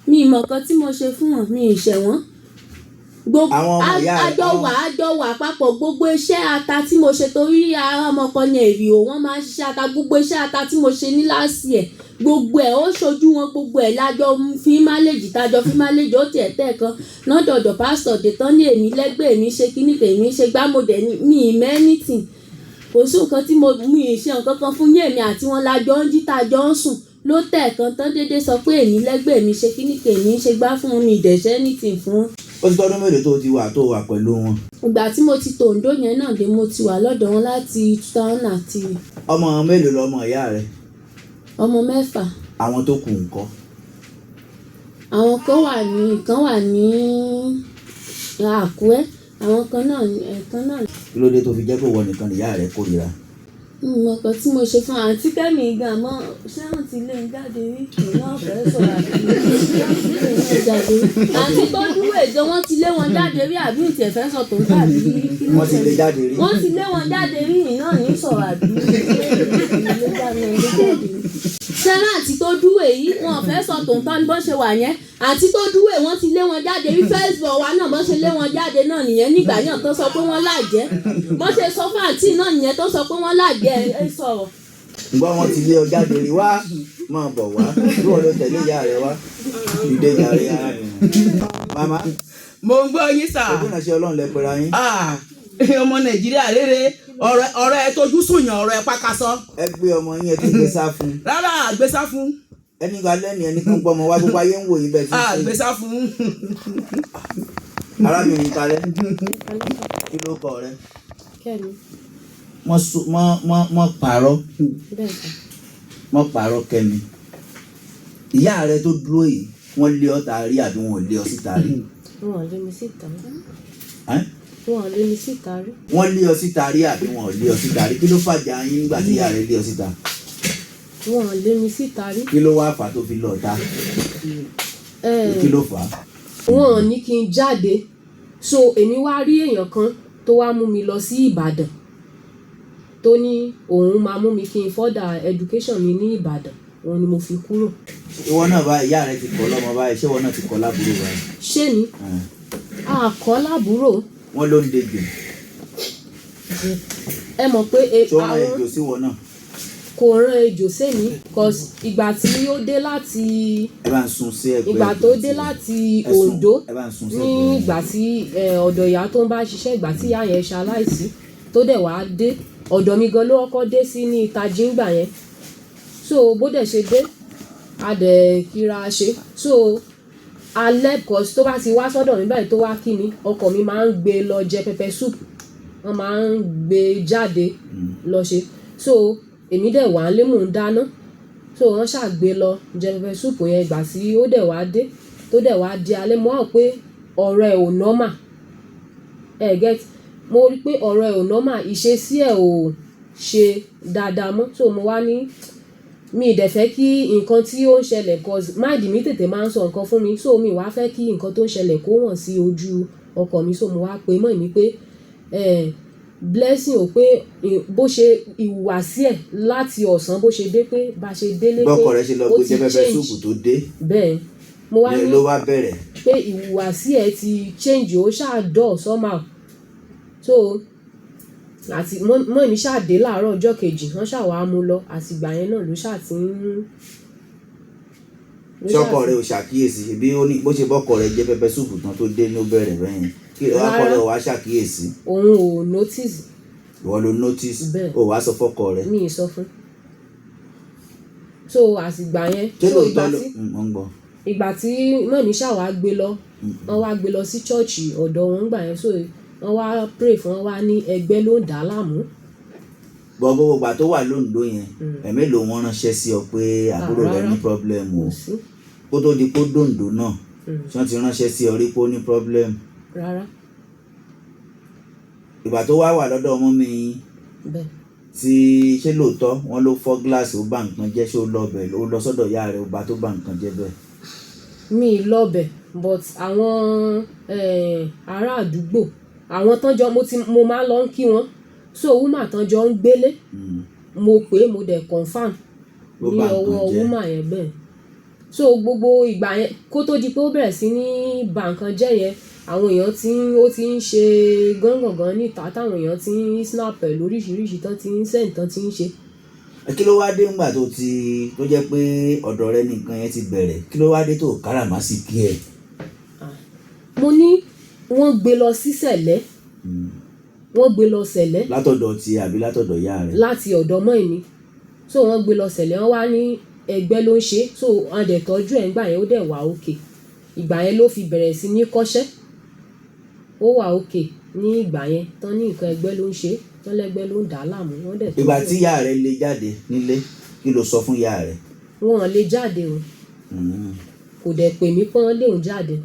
mi ìmọ̀ kan tí mo ṣe fún wọn mi ìṣẹ̀ wọ́n gbogbo àjọ wà papọ̀ gbogbo iṣẹ́ ata tí mo ṣe torí ara ọmọkọ ní èrè o wọ́n máa ń ṣiṣẹ́ ata gbogbo iṣẹ́ ata tí mo ṣe ní láàsì ẹ̀ gbogbo ẹ̀ ó ṣojú wọn gbogbo ẹ̀ lájọ fi máléjì tájọ fi máléjì ó tiẹ̀ tẹ̀ kan lọ́dọọdọ̀ pásítọ̀ dètán ní èmi lẹ́gbẹ́ èmi ṣe kíní èmi ṣe gbámọ̀dẹ̀ mi ì mẹ́nìtìn kò sí nǹkan tí mo ì ṣe nǹkan kan fún yín èmi àti wọn lájọ ń jí tájọ ń sùn ló tẹ̀ kan tán déédéé sọ pé èmi lẹ́gbẹ́ èmi ṣe kíní èmi ṣe gbá fún mi ìdẹ̀ṣẹ́ nìtìn fún wọn. ó ti tọ́dún mélòó tó wà pẹ̀lú wọn. ìgbà tí mo ti tòǹdó yẹn náà dé mo ti wà lọ́dọ̀ wọn láti 2003. ọmọ mélòó lọmọ ìyá rẹ. ọmọ 4. àwọn tó kù ńkọ́. àwọn kan wà ní Àkúrẹ́ àwọn kan náà ẹ̀kan náà. kí ló dé tó fi jẹ́ pé ìwọ nìkan nìyá rẹ kórìíra. nǹkan tí mo ṣe fún àǹtí Kẹ́mi gan mọ́ ṣé wọ́n ti lé ń jáde rí ìná ọ̀fẹ́ sọ̀rọ̀ àti tó dúró èjọ wọ́n ti lé wọn jáde rí àbí ìtì ẹ̀fẹ́ sọ tó ń tàbí wọ́n ti lé jáde rí. wọ́n ti lé wọn jáde rí ìná ní sọ̀rọ̀ àbí sẹ́nà àti tó dúró èyí wọn ò fẹ́ sọ tó ń tọ́ ní bó ṣe wà yẹn àti tó dúró wọ́n ti lé wọn jáde rí fẹ́sbọ̀ wa náà bó ṣe lé wọn jáde náà nìyẹn nígbà náà tó sọ pé wọ́n lájẹ́ bó ṣe sọ fún àǹtí náà nìyẹn tó sọ pé wọ́n lájẹ́ ẹ sọ̀rọ̀. ǹgbọ́n wọn ti lé ọ jáde rí wá máa bọ̀ wá bí wọn lọ tẹ̀lé ìyá rẹ wá ìdè ìyá rẹ ara rẹ mama mo ń gbọ́ yín sà. ẹbí náà ṣe ọlọ́run lẹ́pẹ̀rẹ̀ yín. ọmọ nàìjíríà rere ọ̀rọ̀ ẹ tójú sùnyàn ọ̀rọ̀ ẹ pàkàsọ. ẹ gbé ọmọ yín ẹ tó gbé sá fún. rárá àgbésá fún. ẹni kan lẹ́nu ẹni kan gbọ́ ọmọ wa gbogbo ayé ń wò yín bẹ́ẹ̀ tí ń ṣe. àgbésá fún. arábìnrin kalẹ̀ kí ló kọ rẹ. Kẹ́mi. mọ pààrọ̀ Bẹ́ẹ̀ sà. mọ pààrọ̀ Kẹ́mi. ìyá rẹ tó dúró yìí wọ́n lé ọ tàrí àbí wọ́n lé ọ síta rí. Wọ́n lé mi síta rí. Ẹ́n? Wọ́n lé mi síta rí. wọ́n lé ọ síta rí àbí wọ́n lé ọ síta rí kí ló fàjà yín nígbà tí ìyá rẹ lé ọ síta. Wọ́n lé mi síta rí. kí ló wá fà á tó fi lọ ta. kí ló fà á. Wọ́n ní kí n jáde, so èmi wá rí èèyàn kan tó wá mú mi lọ sí Ìbàdàn tó ní òun máa mú mi kí n further education mi ní Ìbàdàn, òun ni mo fi kúrò. ìwọ náà bá ìyá rẹ ti kọ́ lọ́mọ báyìí ṣé ìwọ náà ti kọ́ lábúrò báyìí. Ṣé ni àkọ́ lábúrò wọ́n ló ń dejò. ẹ mọ̀ pé tó rán ejò sí wọn náà. kò rán ejò sẹ́mi cause ìgbà tí ó dé láti ẹ bá ń sun sí ẹgbẹ́. ìgbà tó dé láti Oǹdó ní ìgbà tí ọ̀dọ̀ ìyá tó ń bá ṣiṣẹ́ ìgbà tí ìyá yẹn ṣaláìsí tó dẹ̀ wá dé ọ̀dọ̀ mi gan ló kọ́kọ́ dé sí ní ìtajì ńgbà yẹn, so bó dẹ̀ ṣe dé a dẹ̀ kíra ṣe, so alẹ́ cause tó bá ti wá sọ́dọ̀ mi báyìí tó wá kí mi ọkọ mi máa ń gbé lọ jẹ pẹpẹ soup, wọ́n máa ń gbé jáde lọ ṣe, so èmi dẹ̀ wá lé mò ń dáná, so wọ́n ṣàgbé lọ jẹ pẹpẹ soup yẹn ìgbà tí ó dẹ̀ wá dé tó dẹ̀ wá di alẹ́ mo wá pé ọ̀rọ̀ ẹ̀ ò normal get mo rí pé ọ̀rọ̀ ẹ̀ ò normal ìṣesí ẹ̀ ò ṣe dáadáa mọ́, so mo wá ní mi ì dẹ̀ fẹ́ kí nǹkan tí ó ń ṣẹlẹ̀ cause mind mi tètè máa ń sọ nǹkan fún mi, so mi wá fẹ́ kí nǹkan tó ń ṣẹlẹ̀ kó hàn sí ojú ọkọ mi, so mo wá pe mọ́ mi pé blessing ò pé bó ṣe ìhùwàsí ẹ̀ láti ọ̀sán bó ṣe dé pé bá ṣe délé pé bọ́kọ̀ rẹ ṣe lọ gbé jẹ pẹpẹ súùpù tó dé. bẹ́ẹ̀ mo wá ní ló wá bẹ̀rẹ̀. pé ìhùwàsí ẹ̀ ti change ó ṣáà dọ̀ somehow, so àti mọ́ mi ṣáàdé láàárọ̀ ọjọ́ kejì wọ́n ṣàwá mú lọ àtìgbà yẹn náà ló ṣáà ti ń. ṣọkọ rẹ ò ṣàkíyèsí bí ó ní bó ṣe bọ́kọ rẹ jẹ pẹpẹ súùpù tán tó dé ló bẹ̀rẹ̀ bẹ́yẹn kí ọkọ rẹ ò wá ṣàkíyèsí. òun ò notice. ìwọ ló notice bẹ́ẹ̀ ò wá sọ fọ́kọ rẹ. mi ì sọ fún, so àtìgbà yẹn so ìgbà tí mọ́ mi ṣàwá gbé lọ wọ́n wá gbé lọ sí ṣọ́ọ̀ṣì ọ̀dọ̀ wọn gbà yẹn, so wọ́n wá pray fún wọn wá ní ẹgbẹ́ ló ń dà á láàmú. gbogbo ìgbà tó wà lóńdó yẹn ẹ̀mí ló wọ́n ránṣẹ́ sí ọ pé àbúrò rẹ ní problem o kó tó di kó dòǹdó náà tí wọ́n ti ránṣẹ́ sí ọ rí pé ó ní problem. rárá. ìgbà tó wá wà lọ́dọ̀ ọmọ mi tí ṣé lóòótọ́ wọ́n ló fọ́ gíláàsì ó bà nǹkan jẹ́ ṣé ó lọ bẹ̀ ó lọ sọ́dọ̀ ìyá rẹ̀ ó bá tó bà nǹkan jẹ́ bẹ́ẹ̀. mi ì lọ bẹ̀ but àwọn ará àdúgbò àwọn tán jọ mo máa ń lọ kí wọn, so woman tán jọ ń gbélé mo pè mo dẹ̀ confam ní ọwọ́ woman yẹn bẹ́ẹ̀, so gbogbo ìgbà yẹn kó tó di pé ó bẹ̀rẹ̀ sí ní bà nǹkan jẹ́ yẹn àwọn èèyàn ó ti ń ṣe gángangan níta táwọn èèyàn ti ń snap pẹ̀lú oríṣiríṣi tán ti ń send tán ti ń ṣe. kí ló wá dé ńgbà tó jẹ́ pé ọ̀dọ̀ rẹ nìkan yẹn ti bẹ̀rẹ̀ kí ló wá dé tó káràmásìkí ẹ̀. mo ní wọ́n gbé lọ sí Sẹ̀lẹ́ wọ́n gbé lọ Sẹ̀lẹ́. látọ̀dọ̀ ti àbí látọ̀dọ̀ ìyá rẹ̀. láti ọ̀dọ̀ mọ́ èmi, so wọ́n gbé lọ Sẹ̀lẹ́ wọ́n wá ní ẹgbẹ́ ló ń ṣe, so wọ́n dẹ̀ tọ́jú ẹ̀ ńgbà yẹn ó dẹ̀ wà òkè, ìgbà yẹn ló fi bẹ̀rẹ̀ sí ní kọ́ṣẹ́ ó wà òkè ní ìgbà yẹn tán ní nǹkan ẹgbẹ́ ló ń ṣe tán lẹ́gbẹ́ ló ń dà á láàmú wọ́n dẹ̀. ìgbà tí ìyá rẹ̀ lè jáde nílé kí ló sọ fún ìyá rẹ̀. wọn lè jáde o kò dẹ̀ pè mí pọ́n léun jáde.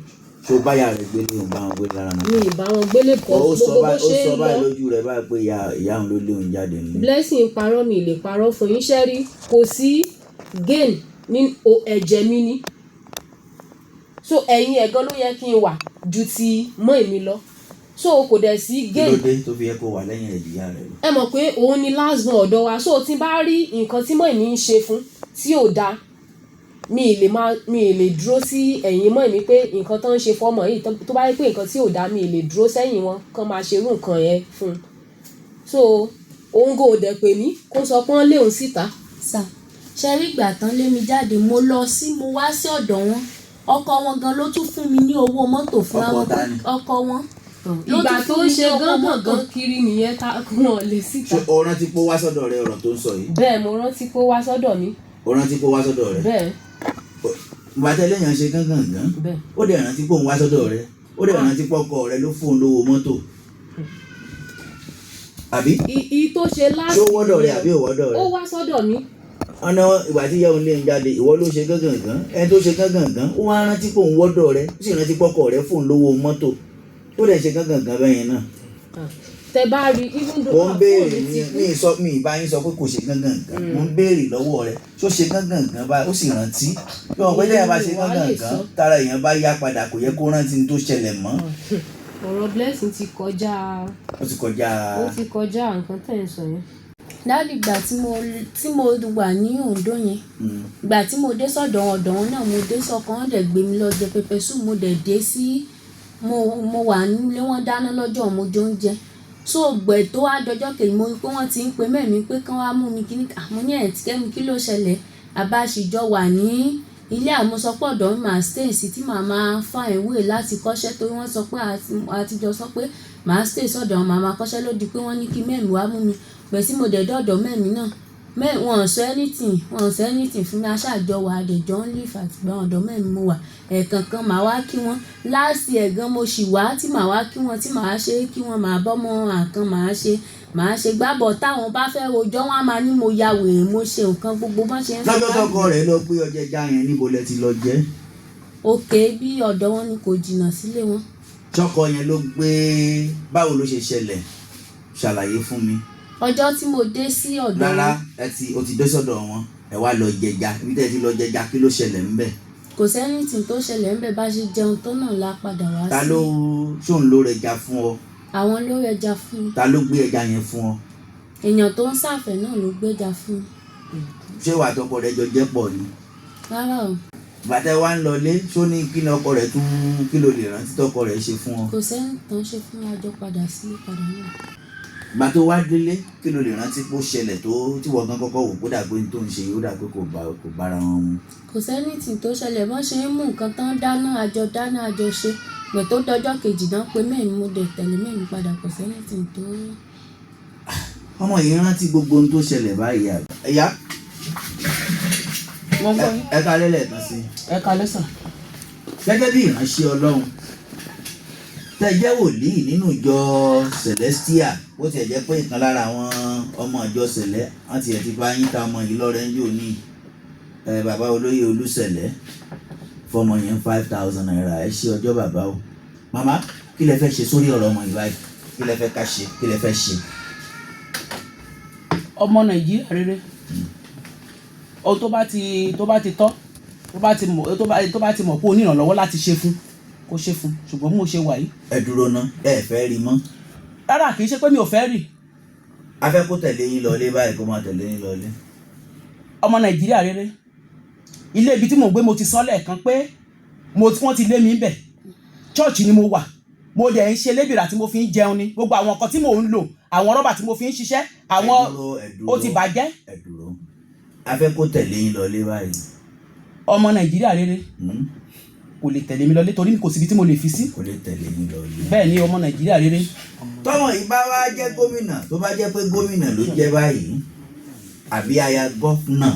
tó báyà rẹ̀ gbélé òun bá wọn gbé lára náà. mi ì bá wọn gbélé pọ̀ gbogbo bó ṣe ń lọ. ó sọ báyìí lójú rẹ̀ báyìí pé ìyá òun ló lé òun jáde nílé. Blessing parọ́ mi lè parọ́ fún yín ṣẹ́ rí kò sí gain ní ẹ̀jẹ̀ mi ni, so ẹ̀yin ẹ̀gan ló yẹ kí n wà ju ti mọ́ èmi lọ, so kò dẹ̀ sí gain. kí ló dé tó fi yẹ kó wà lẹ́yìn ìyá rẹ̀ lọ. ẹ mọ̀ pé òun ni last born ọ̀dọ̀ wa, so tí n bá rí nǹkan tí mọ́ èmi ń ṣe fún tí ò dáa mi ì lè dúró sí ẹ̀yìn mọ́ èmi pé nǹkan tó ń ṣe fọ́mọ yìí tó bá rí pé nǹkan tí ò dáa mi ì lè dúró sẹ́yìn wọn kán máa ṣerú nǹkan yẹn fún un, so òun kò dẹ̀ pè mí kó sọ pé wọ́n léun síta. sà ṣe rí ìgbà tán lé mi jáde mo wá sí ọ̀dọ̀ wọn ọkọ wọn gan ló tún fún mi ní owó mọ́tò fúnra Ọkọ wọn ta ni? ọkọ wọn ìgbà tó ń ṣe owó mọ́tò. gángan kiri nìyẹn ta kàn lè síta. ṣé o rántí pé ó wá sọ́dọ̀ rẹ ọ̀rọ̀ tó ń sọ yìí? bẹ́ẹ̀ mo rántí kó wá sọ́dọ̀ mi. o rántí pé ó wá sọ́dọ̀ rẹ? bẹ́ẹ̀ ìgbà tẹ́lẹ̀ yẹn ṣe gángan bẹ́ẹ̀. ó dẹ̀ rántí pé òun wá sọ́dọ̀ rẹ, ó dẹ̀ rántí pé ọkọ rẹ ló fóun lówó mọ́tò, àbí? tó ṣe láti. ṣé ó wọ́dọ̀ rẹ àbí ò wọ́dọ̀ rẹ? ó wá sọ́dọ̀ mi. ọ̀nà ìgbà tí ìyàwó lè ń jáde ìwọ ló ṣe gángan ẹni tó ṣe gángan ó wá rántí pé òun wọ́dọ̀ rẹ ó sì rántí pé ọkọ rẹ fóun lówó mọ́tò ó dẹ̀ ṣe gángan bẹ́yẹn náà. tẹ bá rí even though mo ń béèrè mi ìbá yín sọ pé kò ṣe gángan mo ń béèrè lọ́wọ́ rẹ ṣó ṣe gángan báyìí ó sì rántí bí wọn pé lẹ́yìn bá ṣe gángan tára èèyàn bá yá padà kò yẹ kó rántí ní tó ṣẹlẹ̀ mọ́. ọ̀rọ̀ blessing ti kọjá. ó ti kọjá. ó ti kọjá nǹkan tẹ̀ ń sọ yẹn. dáàdì ìgbà tí mo wà ní Oǹdó yẹn ìgbà tí mo dé sọ́dọ̀ ọ̀dọ̀ wọn náà mo dé sọ́kàn wọn dẹ̀ gbé mi lọ jẹ pẹpẹ sùn mo dẹ̀ dé sí mo wà nílé wọn dáná lọ́jọ́ mo jẹ oúnjẹ so gbẹ̀ tó wá dọjọ́ kejì mo rí pé wọ́n ti ń pe mẹ́mi pé kán wá mú mi kíní àmọ́ ní ẹ̀ tí kẹ́mi kí ló ṣẹlẹ̀ àbáṣìjọ wà ní ilé àmúṣọpọ̀ ọ̀dọ̀ mi màá stay sí tí màá máa fà ìwé láti kọ́ṣẹ́ torí wọ́n sọ pé àtijọ́ sọ pé màá stay sọ́dọ̀ wọn màá máa kọ́ṣẹ́ ló di pé wọ́n ní kí mẹ́mi wá mú mi bẹ́ẹ̀ sí mo dẹ̀ dọ́dọ̀ mẹ́mi náà wọn ò sọ anything fún mi aṣáájọ wà àdèjọ́ ń leave àtìgbà ọ̀dọ̀ mẹ́mi mo wà ẹ̀ẹ̀kankan màá wá kí wọ́n láàsì ẹ̀gan mo sì wá tí màá wá kí wọ́n tí màá ṣe kí wọ́n màá bọ́mọ àkàn màá ṣe gbábọ̀ táwọn bá fẹ́ rojọ́ wọn á máa ní mo ya wèrè mo ṣe nǹkan gbogbo bọ́n ṣe ń fẹ́. lọ́jọ́ tọkọ rẹ̀ lọ pé ọjọ́ ẹja yẹn níbo lẹ ti lọ jẹ́? òkè bí ọ̀dọ̀ wọn ni kò jìnnà sílé wọn. ṣọkọ yẹn ló gbé báwo ló ṣe ṣẹlẹ̀ ṣàlàyé fún mi. ọjọ́ tí mo dé sí ọ̀dọ̀ wọn. rárá o ti dé sọ́dọ̀ wọn ẹ wá lọ jẹja ibi tẹ́ ti lọ jẹja kí ló ṣẹlẹ̀ ńbẹ̀? kò sẹ́nìtì tó ṣẹlẹ̀ ńbẹ̀ bá ṣe jẹun tó náà la padà wá sí. ta ló ṣóun ló rẹja fún ọ? àwọn ló rẹja fún mi. ta ló gbé ẹja yẹn fún ọ? èèyàn tó ń ṣàfẹ́ náà ló gbéjà fún mi. ṣé wàá tọkọ rẹ jọ jẹ́ pọ̀ ni? rárá o. bàtà wa ń lọlé ṣó ní kí ni ọkọ rẹ tún kí ló lè rántí tọkọ rẹ ṣe fún ọ? kò sẹ́ni tó ń ṣe fún àjọ padà sílé padà náà. ìgbà tó wá délé kí ló lè rántí pé ó ṣẹlẹ̀ tó tí wọ́n gan kọ́kọ́ wò kó dà pé tó ń ṣe ó dà pé kò bára wọn mu. kò sẹ́nìtì tó ṣẹlẹ̀ bọ́n ṣe ń mú nǹkan tán dáná àjọ ṣe gbẹ̀ tó dọjọ́ kejì náà pé mẹ́rin mo dẹ̀ tẹ̀lé mẹ́rin padà kò sẹ́nìtì tó. ọmọ yìí rántí gbogbo ohun tó ṣẹlẹ̀ báyìí ẹ̀yà ẹ ká lẹ́lẹ̀ tán sí. ẹ kalẹ́ sà. gẹ́gẹ́ bí ìránṣẹ́ Ọlọ́run tẹ́ jẹ́ wòlíì nínú ìjọ Celestial bó tiẹ̀ jẹ́ pé ìkan lára àwọn ọmọ ìjọ Sẹ̀lẹ́ wọ́n tiẹ̀ ti bá yín ta ọmọ yìí lọ́rẹ́ ń yóò ní bàbá olóyè Olúṣẹ̀lẹ̀ fọmọ yẹn 5,000 naira ẹ ṣe ọjọ́ bàbá o. màmá kí lẹ fẹ́ ṣe sórí ọ̀rọ̀ ọmọ yìí báyìí kí lẹ fẹ́ ká ṣe kí lẹ fẹ́ ṣe. ọmọ Nàìjíríà rere ohun tó bá ti tọ́ tó bá ti mọ̀ pé o ní ìrànlọ́wọ́ láti ṣe fún kó ṣe fún ṣùgbọ́n bí mo ṣe wà yìí. ẹ dúró ná ẹ fẹ́ rí mọ́. rárá kì í ṣe pé mi ò fẹ́ rí. a fẹ́ kó tẹ̀lé yín lọlé báyìí kó máa tẹ̀lé yín lọlé. ọmọ Nàìjíríà rere ilé ibi tí mo gbé mo ti sọ lẹ́ẹ̀kan pé wọ́n ti lé mi bẹ̀ chọ́ọ̀chì ni mo wà mo dẹ̀ ń ṣe lébìrà tí mo fi ń jẹun ni gbogbo àwọn nǹkan tí mò ń lò àwọn rọ́bà tí mo fi ń ṣiṣẹ́ àwọn ó ti bàjẹ́. ẹ dúró a fẹ́ kó tẹ̀lé yín lọlé báyìí. ọmọ Nàìjíríà rere kò lè tẹ̀lé mi lọlé torí kò síbi tí mo lè fi sí. kò lè tẹ̀lé yín lọlé. bẹ́ẹ̀ ni ọmọ Nàìjíríà rere. tọ́mọ yìí bá wá jẹ́ gómìnà tó bá jẹ́ pé gómìnà ló jẹ́ báyìí àbí aya gọ́fúnà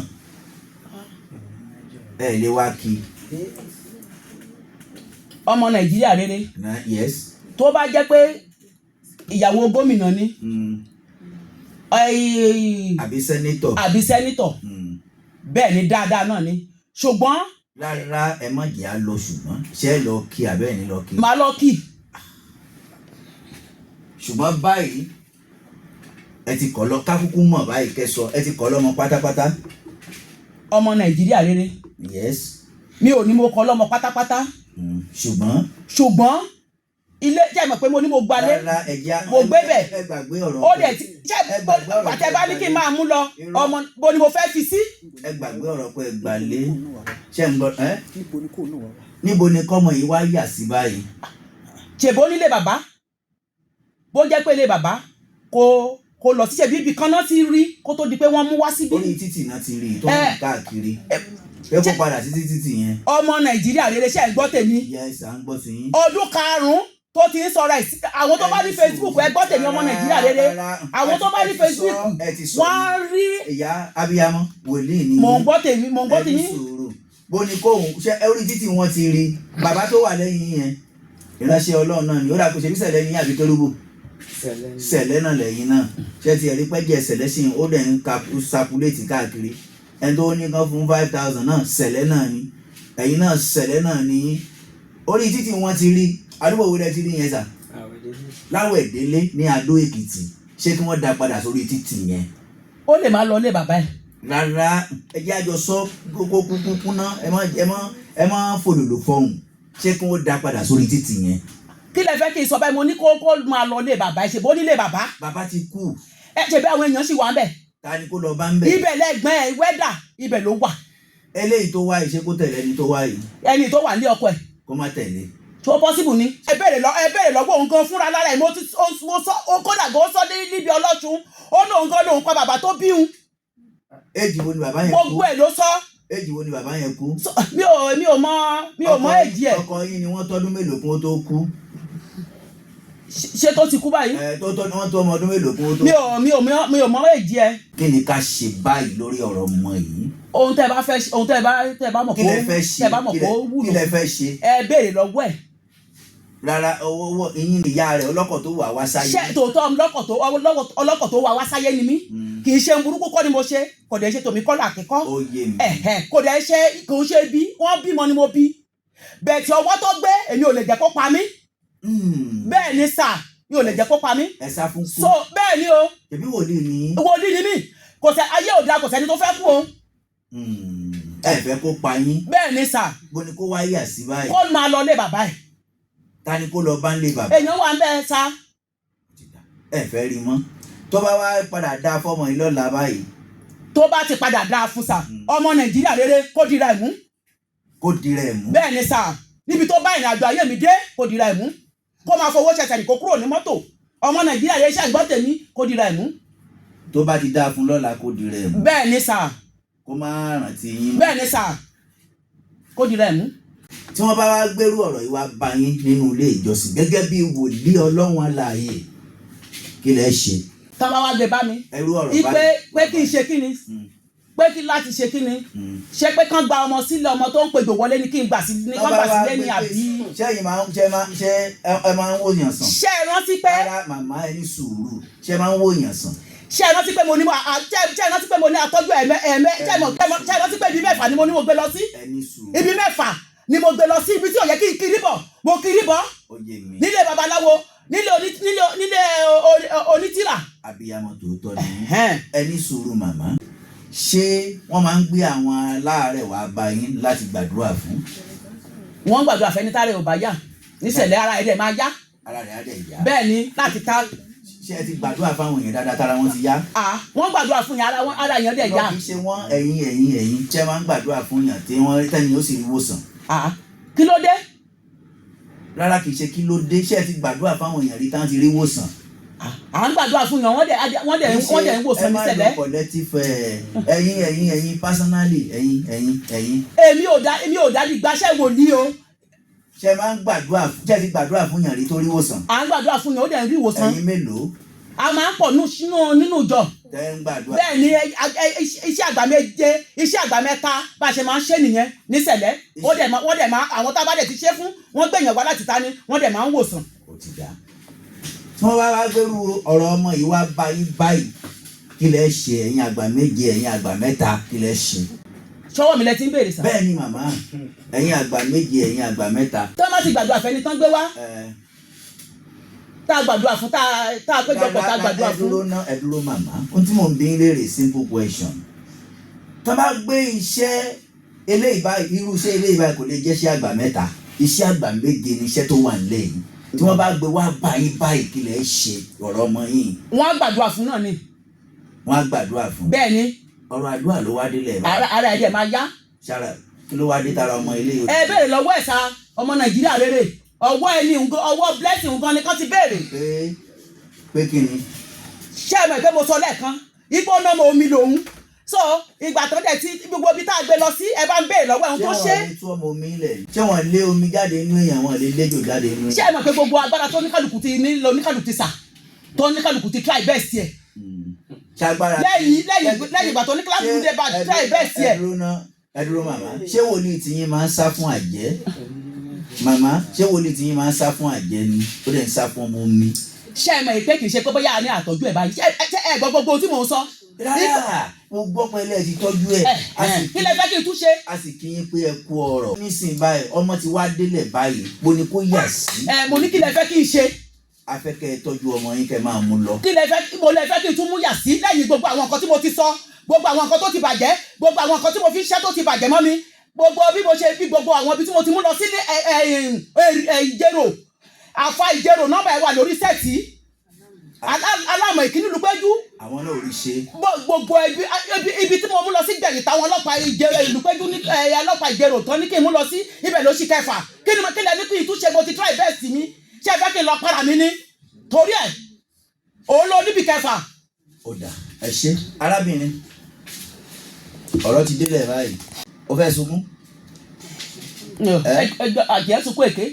ẹ lè wá kí. ọmọ Nàìjíríà rere. yes. tó bá jẹ́ pé ìyàwó gómìnà ni. àbí sẹ́nítọ̀. bẹ́ẹ̀ ni dáadáa náà ni ṣùgbọ́n. rárá ẹ má jẹ́ à lọ ṣùgbọ́n ṣé ẹ lọ kí abẹ́ ẹ̀ ní lọ kí. màá lọ kí. ṣùgbọ́n báyìí ẹ ti kọ́ lọ kákúkú mọ̀ báyìí kẹsọ ẹ ti kọ́ lọ́mọ pátápátá. ọmọ Nàìjíríà rere. yes. mi ò ní mo kọ́ lọ́mọ pátápátá. ṣùgbọ́n ilé jẹ́ ìmọ̀ pé mo ní mo gbalé mo gbé bẹ̀ ó dẹ̀ ti ṣe pàtẹ́ bá ní kí n máa mú lọ ọmọ bo ni mo fẹ́ fi sí. ẹ gbàgbé ọ̀rọ̀ pé ẹ gbalé ṣe ń gbọ́ níbo ni kọ́mọ yìí wá yà sí báyìí. ṣèbó nílé bàbá bó jẹ́ pé ilé bàbá kò lọ sí ṣe bíbí kan náà ti rí kó tó di pé wọ́n mú wá síbí. orí títì náà ti rí tó ń káàkiri. pé kó padà sí títì yẹn. ọmọ nàìjíríà rere ṣe ń gbọ́ tèmi. yes à ń gbọ́ sí yín. ọdún karùn-ún tó ti ń sọ̀rọ̀ ẹ̀ àwọn tó bá ní Facebook ẹ gbọ́ tèmi ọmọ nàìjíríà rere àwọn tó bá ní Facebook wọ́n á rí. ìyá abiyamọ wòlíì ni. mò ń gbọ́ tèmi mò ń gbọ́ tèmi. ẹni sùúrù bó ni kóhùn ṣe orí títì wọn ti rí bàbá tó wà lẹ́yìn yẹn ìránṣẹ́ ọlọ́run náà ni ó dà kó ṣe bí sẹ̀lẹ̀ ní àbí kérúbù sẹ̀lẹ̀ náà lẹ́yìn náà ṣé ti ẹ̀rí pẹ́jẹ́ sẹ̀lẹ̀ sí ó dẹ̀ ń sapuléètì káàkiri ẹni tó ní kan fún 5,000 náà sẹ̀lẹ̀ náà ni ẹ̀yin náà sẹ̀lẹ̀ náà ni orí títì wọn ti rí àdúgbò wo lẹ ti rí yẹn sà láwẹ̀ délé ní Adó Èkìtì ṣé kí wọ́n dá padà sórí títì yẹn. ó lè máa lọ ilé bàbá ẹ̀. rárá ẹ jẹ́ àjọ sọ kókó kúkú ná ẹ má fòlòlò fọhùn ṣé kí wọ́n dá padà sórí títì yẹn. kí lẹ fẹ́ kí n sọ bẹ́ẹ̀ mo ní kó máa lọ ilé bàbá ẹ̀ ṣe bó nílé bàbá. bàbá ti kú. ẹ ṣe bí àwọn èèyàn sì wà ń bẹ̀. ta ni kó lọ bá ń bẹ̀. ibẹ̀ lẹ́gbẹ̀ẹ́ ẹ̀ wẹ́dà ibẹ̀ ló wà. eléyìí tó wá yìí ṣé kó tẹ̀lé ẹni tó wá yìí. ẹni tó wà ní ọkọ ẹ̀. kó má tẹ̀lé. tó possible ni. ẹ bèrè lọ́wọ́ òun gan fúnra lára ẹ̀ mo sọ kódà gan ó sọ níbi ọlọ́sùn ó lóun gan lóun pa bàbá tó bí un. éèjì wo ni bàbá yẹn kú. gbogbo ẹ̀ ló sọ. éèjì wo ni bàbá yẹn kú. mi ò mọ èjì ẹ̀. ọkọ yín ni wọ́n tọ́dún mélòó kún ó tó kú. ṣé tó ti kú báyìí. wọ́n tó ọmọ ọdún mélòó kún ó tó kú. mi ò mọ èjì ẹ̀. kí ni ká ṣe báyìí lórí ọ̀rọ̀ ọmọ yìí. ohun tẹ́ bá fẹ́ ohun tẹ́ bá mọ̀ kó wúlò. kí lẹ fẹ́ ṣe. ẹ béèrè lọ́wọ́ ẹ̀. rárá owó ìyín ìyá rẹ̀ ọlọ́kọ̀ tó wà wá sáyé. ṣé tòótọ́ ọlọ́kọ̀ tó wà wá sáyé ni mí kì í ṣe burúkú kọ́ ni mo ṣe kò dẹ̀ ṣe tòmí kọ́lá àkẹ́kọ́. ó yé mi. kò dẹ̀ ṣe kò ń ṣe bí wọ́n bímọ ni mo bí bẹ́ẹ̀ tí ọwọ́ tó gbé èmi ò lè jẹ́ kó pa mí. bẹ́ẹ̀ ni sà mi ò lè jẹ́ kó pa mí. ẹ sá fún kú. so bẹ́ẹ̀ ni o. èmi wòlíì ni. wòlíì ni mí kò sẹ ayé ò dáa kò sẹ́ni tó fẹ́ kú o. ẹ fẹ́ kó pa yín. bẹ́ẹ̀ ni sà. bó ni kó wáyé àsí báyìí. kó máa lọ lé bàbá ẹ̀. ta ni kó lọ bá ń lé bàbá. èèyàn wà ń bẹ́ẹ̀ sá. ẹ fẹ́ rí mọ́ tó bá wá padà dá fọ́mọ yìí lọ́la báyìí. tó bá ti padà dá fún sà ọmọ nàìjíríà rere kó dira ẹ̀ mú. kó dira ẹ̀ mú. bẹ́ẹ̀ ni sà níbi tó bá ìrìn àjò ayé mi dé kó dira ẹ̀ mú kó máa fowó ṣẹ̀ṣẹ̀ nìkó kúrò ní mọ́tò ọmọ nàìjíríà rere ṣe ìgbọ́ tèmi kó dira ẹ̀ mú. tó bá ti dá fún lọ́la kó dira ẹ̀ mú. bẹ́ẹ̀ ni sà. kó má rántí yín. bẹ́ẹ̀ ni sà kó dira ẹ̀ mú. tí wọ́n bá wá gbérú ọ̀rọ̀ yìí wá bá yín nínú ilé ìjọsìn gẹ́gẹ́ bí wòlíì ọlọ́run alààyè kí lẹ ṣe. tá a bá wá gbé bá mi. ẹrú ọ̀rọ̀ bá mi. pé kí n ṣe kí ni pé kí láti ṣe kí ni ṣé pé kán gba ọmọ sílẹ̀ ọmọ tó ń pèjò wọlé ní kí n gbà sílẹ̀ ní àbí. ṣé ẹ̀yin máa ń wòyàn sàn. ṣé ẹ rántí pé. rárá màmá ẹ ní sùúrù ṣé ẹ máa ń wòyàn sàn. ṣé ẹ rántí pé mo ní àtọ́jú ṣé ẹ rántí pé ibi mẹ́fà ni mo ní mo gbé lọ sí. ibi mẹ́fà ni mo gbé lọ sí ibi tí ò yẹ kí n kiri bọ̀ mo kiri bọ̀ nílé babaláwo nílé onítìrà. abiyamọ tòótọ́ ni ẹ ní sùúrù màmá ṣé wọ́n máa ń gbé àwọn aláàárẹ̀ wá bá yín láti gbàdúrà fún. wọ́n gbàdúrà fẹ́ni tá rẹ̀ ò bá yá níṣẹ̀lẹ̀ ara ẹ̀ dẹ̀ máa yá. ara rẹ̀ á dẹ̀ yá. bẹ́ẹ̀ ni láti ta. ṣé ẹ ti gbàdúrà fáwọn èèyàn dáadáa tára wọn ti yá. wọ́n gbàdúrà fún yàn ara yẹn dẹ̀ yá. lọ kí ṣe wọ́n ẹ̀yin ṣé máa ń gbàdúrà fún yàn tí wọ́n tẹ́ni ó sì rí wòsàn. kí ló dé. rárá kì í ṣe kí ló dé ṣé ẹ ti gbàdúrà fáwọn èèyàn rí tán ti rí wòsàn. à ń gbàdúrà fún yàn wọ́n dẹ̀ ń wòsàn ní sẹ̀lẹ̀. ẹ má lọ collective ẹ̀yin personally ẹ̀yin. èmi ò dá di gbaṣẹ́ wòlíì o. ṣé máa ń gbàdúrà ṣé ẹ ti gbàdúrà fún yàn rí tó rí wòsàn. à ń gbàdúrà fún yàn ó dẹ̀ ń rí ìwòsàn. ẹ̀yin mélòó. a máa ń pọ̀ nínú ìjọ. bẹ́ẹ̀ ni iṣẹ́ àgbà méje iṣẹ́ àgbà mẹ́ta bá a ṣe máa ń ṣe nìyẹn nísẹ̀lẹ̀ wọ́n dẹ̀ máa àwọn tá a bá dẹ̀ ti ṣe fún wọ́n gbẹ̀yàn wá láti ta ni wọ́n dẹ̀ máa ń wòsàn. ó ti dá tí wọ́n bá wá gbẹ́rù ọ̀rọ̀ ọmọ yìí wá báyìí kí lẹ ṣe ẹ̀yin àgbà méje ẹ̀yin àgbà mẹ́ta kí lẹ ṣe. ṣọwọ́ mi lẹ ti ń béèrè sá. bẹ́ẹ̀ ni màmá ẹ̀yin àgbà méje ẹ̀yin àgbà mẹ́ta. tí wọ́n bá ti gbàdúrà fẹ́ni tán gbé wá tá a gbàdúrà fún tá a péjọpọ̀ tá a gbàdúrà fún. ẹ dúró màmá ohun tí mò ń bí léèrè simple question tó bá gbé iṣẹ́ eléyìí báyìí irú iṣẹ́ eléyìí báyìí kò lè jẹ́ iṣẹ́ àgbà mẹ́ta iṣẹ́ àgbà méje ni iṣẹ́ tó wà nílẹ̀ yìí tí wọ́n bá gbé wá báyìí kí lẹ ṣe ọ̀rọ̀ ọmọ yìí. wọ́n á gbàdúrà fún náà ni. wọ́n á gbàdúrà fún. bẹ́ẹ̀ ni. ọ̀rọ̀ àdúrà ló wá délẹ̀ báyìí. ara ẹ̀jẹ̀ máa yá. sára kí ló wá dé tara ọmọ ilé yìí. ẹ béèrè lọ́wọ́ ẹ̀ sá ọmọ nàìjíríà rere ọwọ́ ẹni ọwọ́ blessing nǹkan ni kán ti béèrè. pé kí ni. ṣé ẹ mọ̀ pé mo sọ lẹ́ẹ̀kan igbó náà mo omi lòun so ìgbà tó dẹ̀ tí gbogbo ibi tá a gbé lọ sí ẹ bá ń béèrè lọ́wọ́ ẹ̀hún tó ṣe. ṣé wọ́n lè tú ọmọ omi lẹ̀ ṣé wọ́n lé omi jáde inú èèyàn wọ́n lè léjò jáde inú ṣé ẹ mọ̀ pé gbogbo agbára tó oníkàlùkù ti ní oníkàlùkù ti sà tó oníkàlùkù ti try best yẹ. ṣàgbára lẹ́yìn ìgbà tó oníkàlùkù ti bá try best yẹ. ẹ dúró màmá ṣé wòlíì tiyín máa ń sá fún àjẹ́ màmá ṣé wòlíì tiyín máa ń sá fún àjẹ́ ni ó dẹ̀ ń sá fún ọmọ omi. ṣé ẹ mọ̀ pé kì í ṣe pé bóyá a ní àtọ́jú ẹ̀ báyìí ṣé ẹ gbọ́ gbogbo tí mò ń sọ. rárá mo gbọ́ pé ilé ti tọ́jú ẹ̀. kí lẹ fẹ́ kí n tún ṣe. a sì kí yín pé ẹ kú ọ̀rọ̀. nísìnyí báyìí ọmọ ti wá délẹ̀ báyìí mo ní kó yà sí. mo ní kí lẹ fẹ́ kí n ṣe. a fẹ́ kẹ́ ẹ tọ́jú ọmọ yín kẹ́ máa mú lọ. kí lẹ fẹ́ kí n tún mú yà sí lẹ́yìn gbogbo àwọn nǹkan tí mo ti sọ gbogbo àwọn nǹkan tó ti bàjẹ́ gbogbo àwọn nǹkan tí mo fi ṣẹ́ tó ti bàjẹ́ mọ́ mi gbogbo bí mo ṣe bí gbogbo àwọn ibi tí mo ti mú lọ sí ìjẹrò àfa ìjẹrò nọ́mbà ẹ̀ wà lórí sẹ́ẹ̀tì alámọ̀ ìkíní lùpẹ́jú. àwọn náà ò rí ṣe. gbogbo ibi tí mo mú lọ sí gbẹ̀yìn táwọn ọlọ́pàá ìjẹrò ìlúpẹ́jú ní ọlọ́pàá ìjẹrò tán ní kí n mú lọ sí ibẹ̀ ló ṣì kẹfà kí lẹ ní kí n tún ṣe mo ti try best mi ṣé ẹ fẹ́ kí n lọ para mi ní torí ẹ̀ òun ló níbi kẹfà. ó dà ẹ ṣe arábìnrin ọ̀rọ̀ ti délẹ̀ báyìí ó fẹ́ sunkún. àjẹ́ sunkún èké.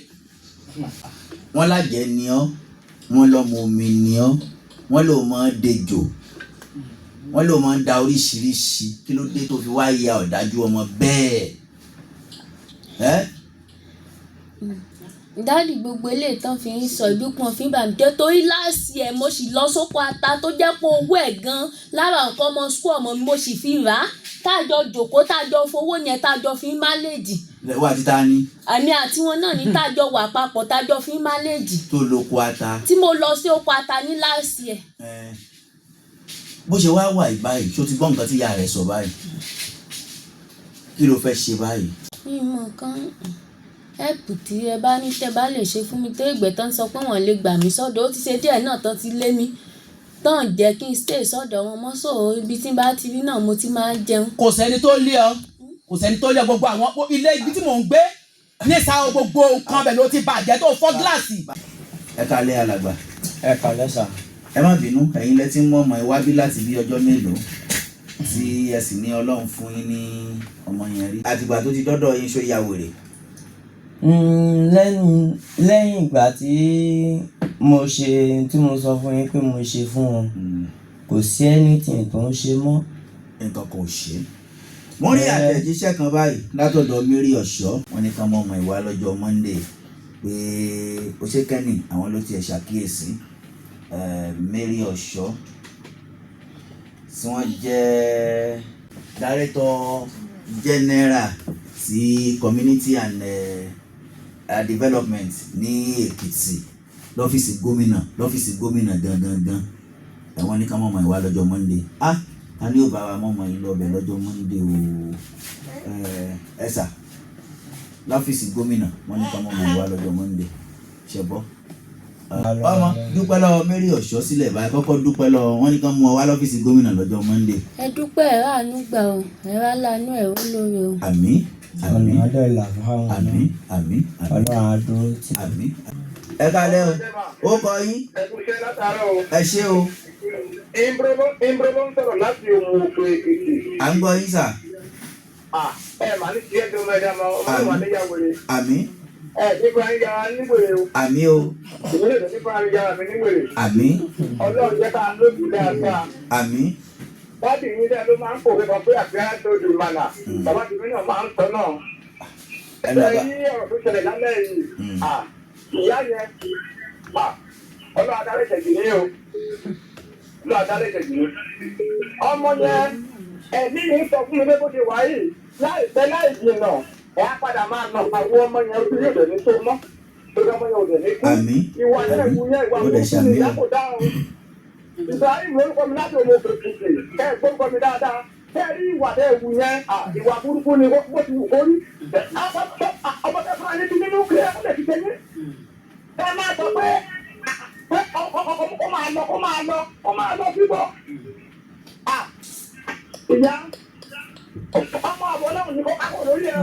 wọ́n lájẹ́ ni ọ́ wọ́n lọ́mọ omi ni ọ́ wọ́n lò mọ́ dejò wọ́n lò mọ́ da oríṣiríṣi kí ló dé tó fi wá ya ọ̀dájú ọmọ bẹ́ẹ̀. dáàdì gbogbo eléyìí tán fi ń sọ ìdúpọ̀ fi ń bà mí jẹ́ torí láàsì ẹ̀ mo sì lọ sóko ata tó jẹ́ pé owó ẹ̀ gan lára nǹkan ọmọ sukú ọmọ mi mo sì fi rà á tájọ jòkó tájọ fowó yẹn tájọ fi ń máléèjì. wà á ti ta ni. àmì àti wọn náà ní tájọ wà papọ̀ tájọ fi ń máléèjì. tó lóko ata. tí mo lọ sí oko ata ní láàsì ẹ̀. bó ṣe wá wà báyìí ṣó ti gbọ́ nǹkan tí ìyá rẹ̀ sọ báyìí kí ló fẹ́ ṣe báyìí. ìmọ̀ kan ẹ̀pù tí ẹ bá ní tẹ́ bá lè ṣe fún mi tó ìgbẹ́ tán sọ pé wọ́n lè gbà mí sọ́dọ̀ ó ti ṣe díẹ̀ náà tán ti lé mi tán jẹ́ kí n stay sọ́dọ̀ wọn mọ́ sọ ibi tí n bá ti rí náà mo ti máa ń jẹun. kò sẹ́ni tó lé ọ kò sẹ́ni tó lé ọ gbogbo àwọn ilé ibi tí mò ń gbé ní ìsà gbogbo nǹkan bẹ̀ ló ti bàjẹ́ tó fọ́ gíláàsì. ẹ kálẹ́ alàgbà. ẹ kálẹ́ sà. ẹ má bínú ẹ̀yin lẹ ti ń mú ọmọ ìwábí láti bí ọjọ́ mélòó tí ẹ sì ní Ọlọ́run fún yín ní ọmọ yẹn rí àtìgbà tó ti dọ́dọ̀ yín ṣó ya wèrè. lẹ́yìn ìgbà tí mo sọ fún yín pé mo ṣe fún wọn kò sí anything tó ń ṣe mọ́. nǹkan kan ò ṣe. wọ́n rí àtẹ̀jíṣẹ́ kan báyìí látọ̀dọ̀ Mary Ọ̀ṣọ́ wọ́n ní ká mọ ọmọ ìwá lọ́jọ́ Monday pé ó ṣe kẹ́ni àwọn ló tiẹ̀ ṣàkíyèsí Mary Ọ̀ṣọ́ tí wọ́n jẹ́ director general sí community and development ní Èkìtì lọ́fíìsì gómìnà gangan ẹ̀wọ̀n ní ká mọ̀ ọmọ ìwà lọ́jọ́ Monday a ní ò bá wa mọ̀ ọmọ yìí lọ́bẹ̀ lọ́jọ́ Monday o ẹ̀sà lọ́fíìsì gómìnà wọ́n ní ká mọ̀ ọmọ ìwà lọ́jọ́ Monday ṣẹ̀bọ́. ọmọ dúpẹ́ lọ́wọ́ Mary Ọ̀ṣọ́ sílẹ̀ báyìí kọ́kọ́ dúpẹ́ lọ́wọ́ wọ́n ní ká mú ọ wá lọ́fíìsì gómìnà lọ́jọ́ Monday. ẹ dúpẹ́ ẹ̀rọ àánú gbà o ẹ̀rọ aláàánú ẹ̀rọ lóore o. àmín ọ̀nà ọ̀dọ̀ ìlà fáwọn àmín ọlọ́run adúró tì. àmín. ẹ kálẹ́ o ó kọ yín. ẹ kú iṣẹ́ látàárọ̀ o. ẹ ṣé o. Imbrobo ń sọ̀rọ̀ láti ohun òfin Èkìtì. à ń gbọ́ yín sà. ẹ màá ní tiẹ̀ tó mẹ́ta mọ́ ọmọ wa níyàwó rẹ̀. àmín. nípa ń yára níwèrè o. àmín o. ìwúlò tó nípa ń yára mi níwèrè. àmín. Ọlọ́run jẹ́ ká lójú dáadáa. àmín. Báàbí mi dẹ́ ló máa ń pòwe kan pé àfihàn tó di mànà. Bàbá tèmi náà máa ń sọ náà. Ẹ yí ọ̀rọ̀ tó ṣẹlẹ̀ lálẹ́ yìí. Ìyá yẹn Ọlọ́run adarí ṣẹ̀jì ní o. Ọlọ́run adarí ṣẹ̀jì ní. Ọmọ yẹn ẹ̀mí mi sọ fún mi pé bó ṣe wà yìí láìpẹ́ láì jìnnà ẹ̀ á padà máa nà àwọn ọmọ yẹn ojú yóò dẹ̀ ní tó mọ́. Torí ọmọ yẹn ò dẹ̀ ní kú. àmín. Ìwà yẹn ìwú yẹn ìwà burúkú ni ìyá kò dáhùn. Ibrahim lórúkọ mi láti òun òkè kìkì ẹ gbórúkọ mi dáadáa ẹ rí ìwà tẹ ewu yẹn ìwà burúkú ni bó ti wù kórí ọmọ tẹ fún ayé ti nínú kí ẹ lè fi tẹ̀lé ẹ máa sọ pé ó máa lọ bíbọ ìyá ọmọ àbọ̀ náà ní kó kákò lórí ẹ̀.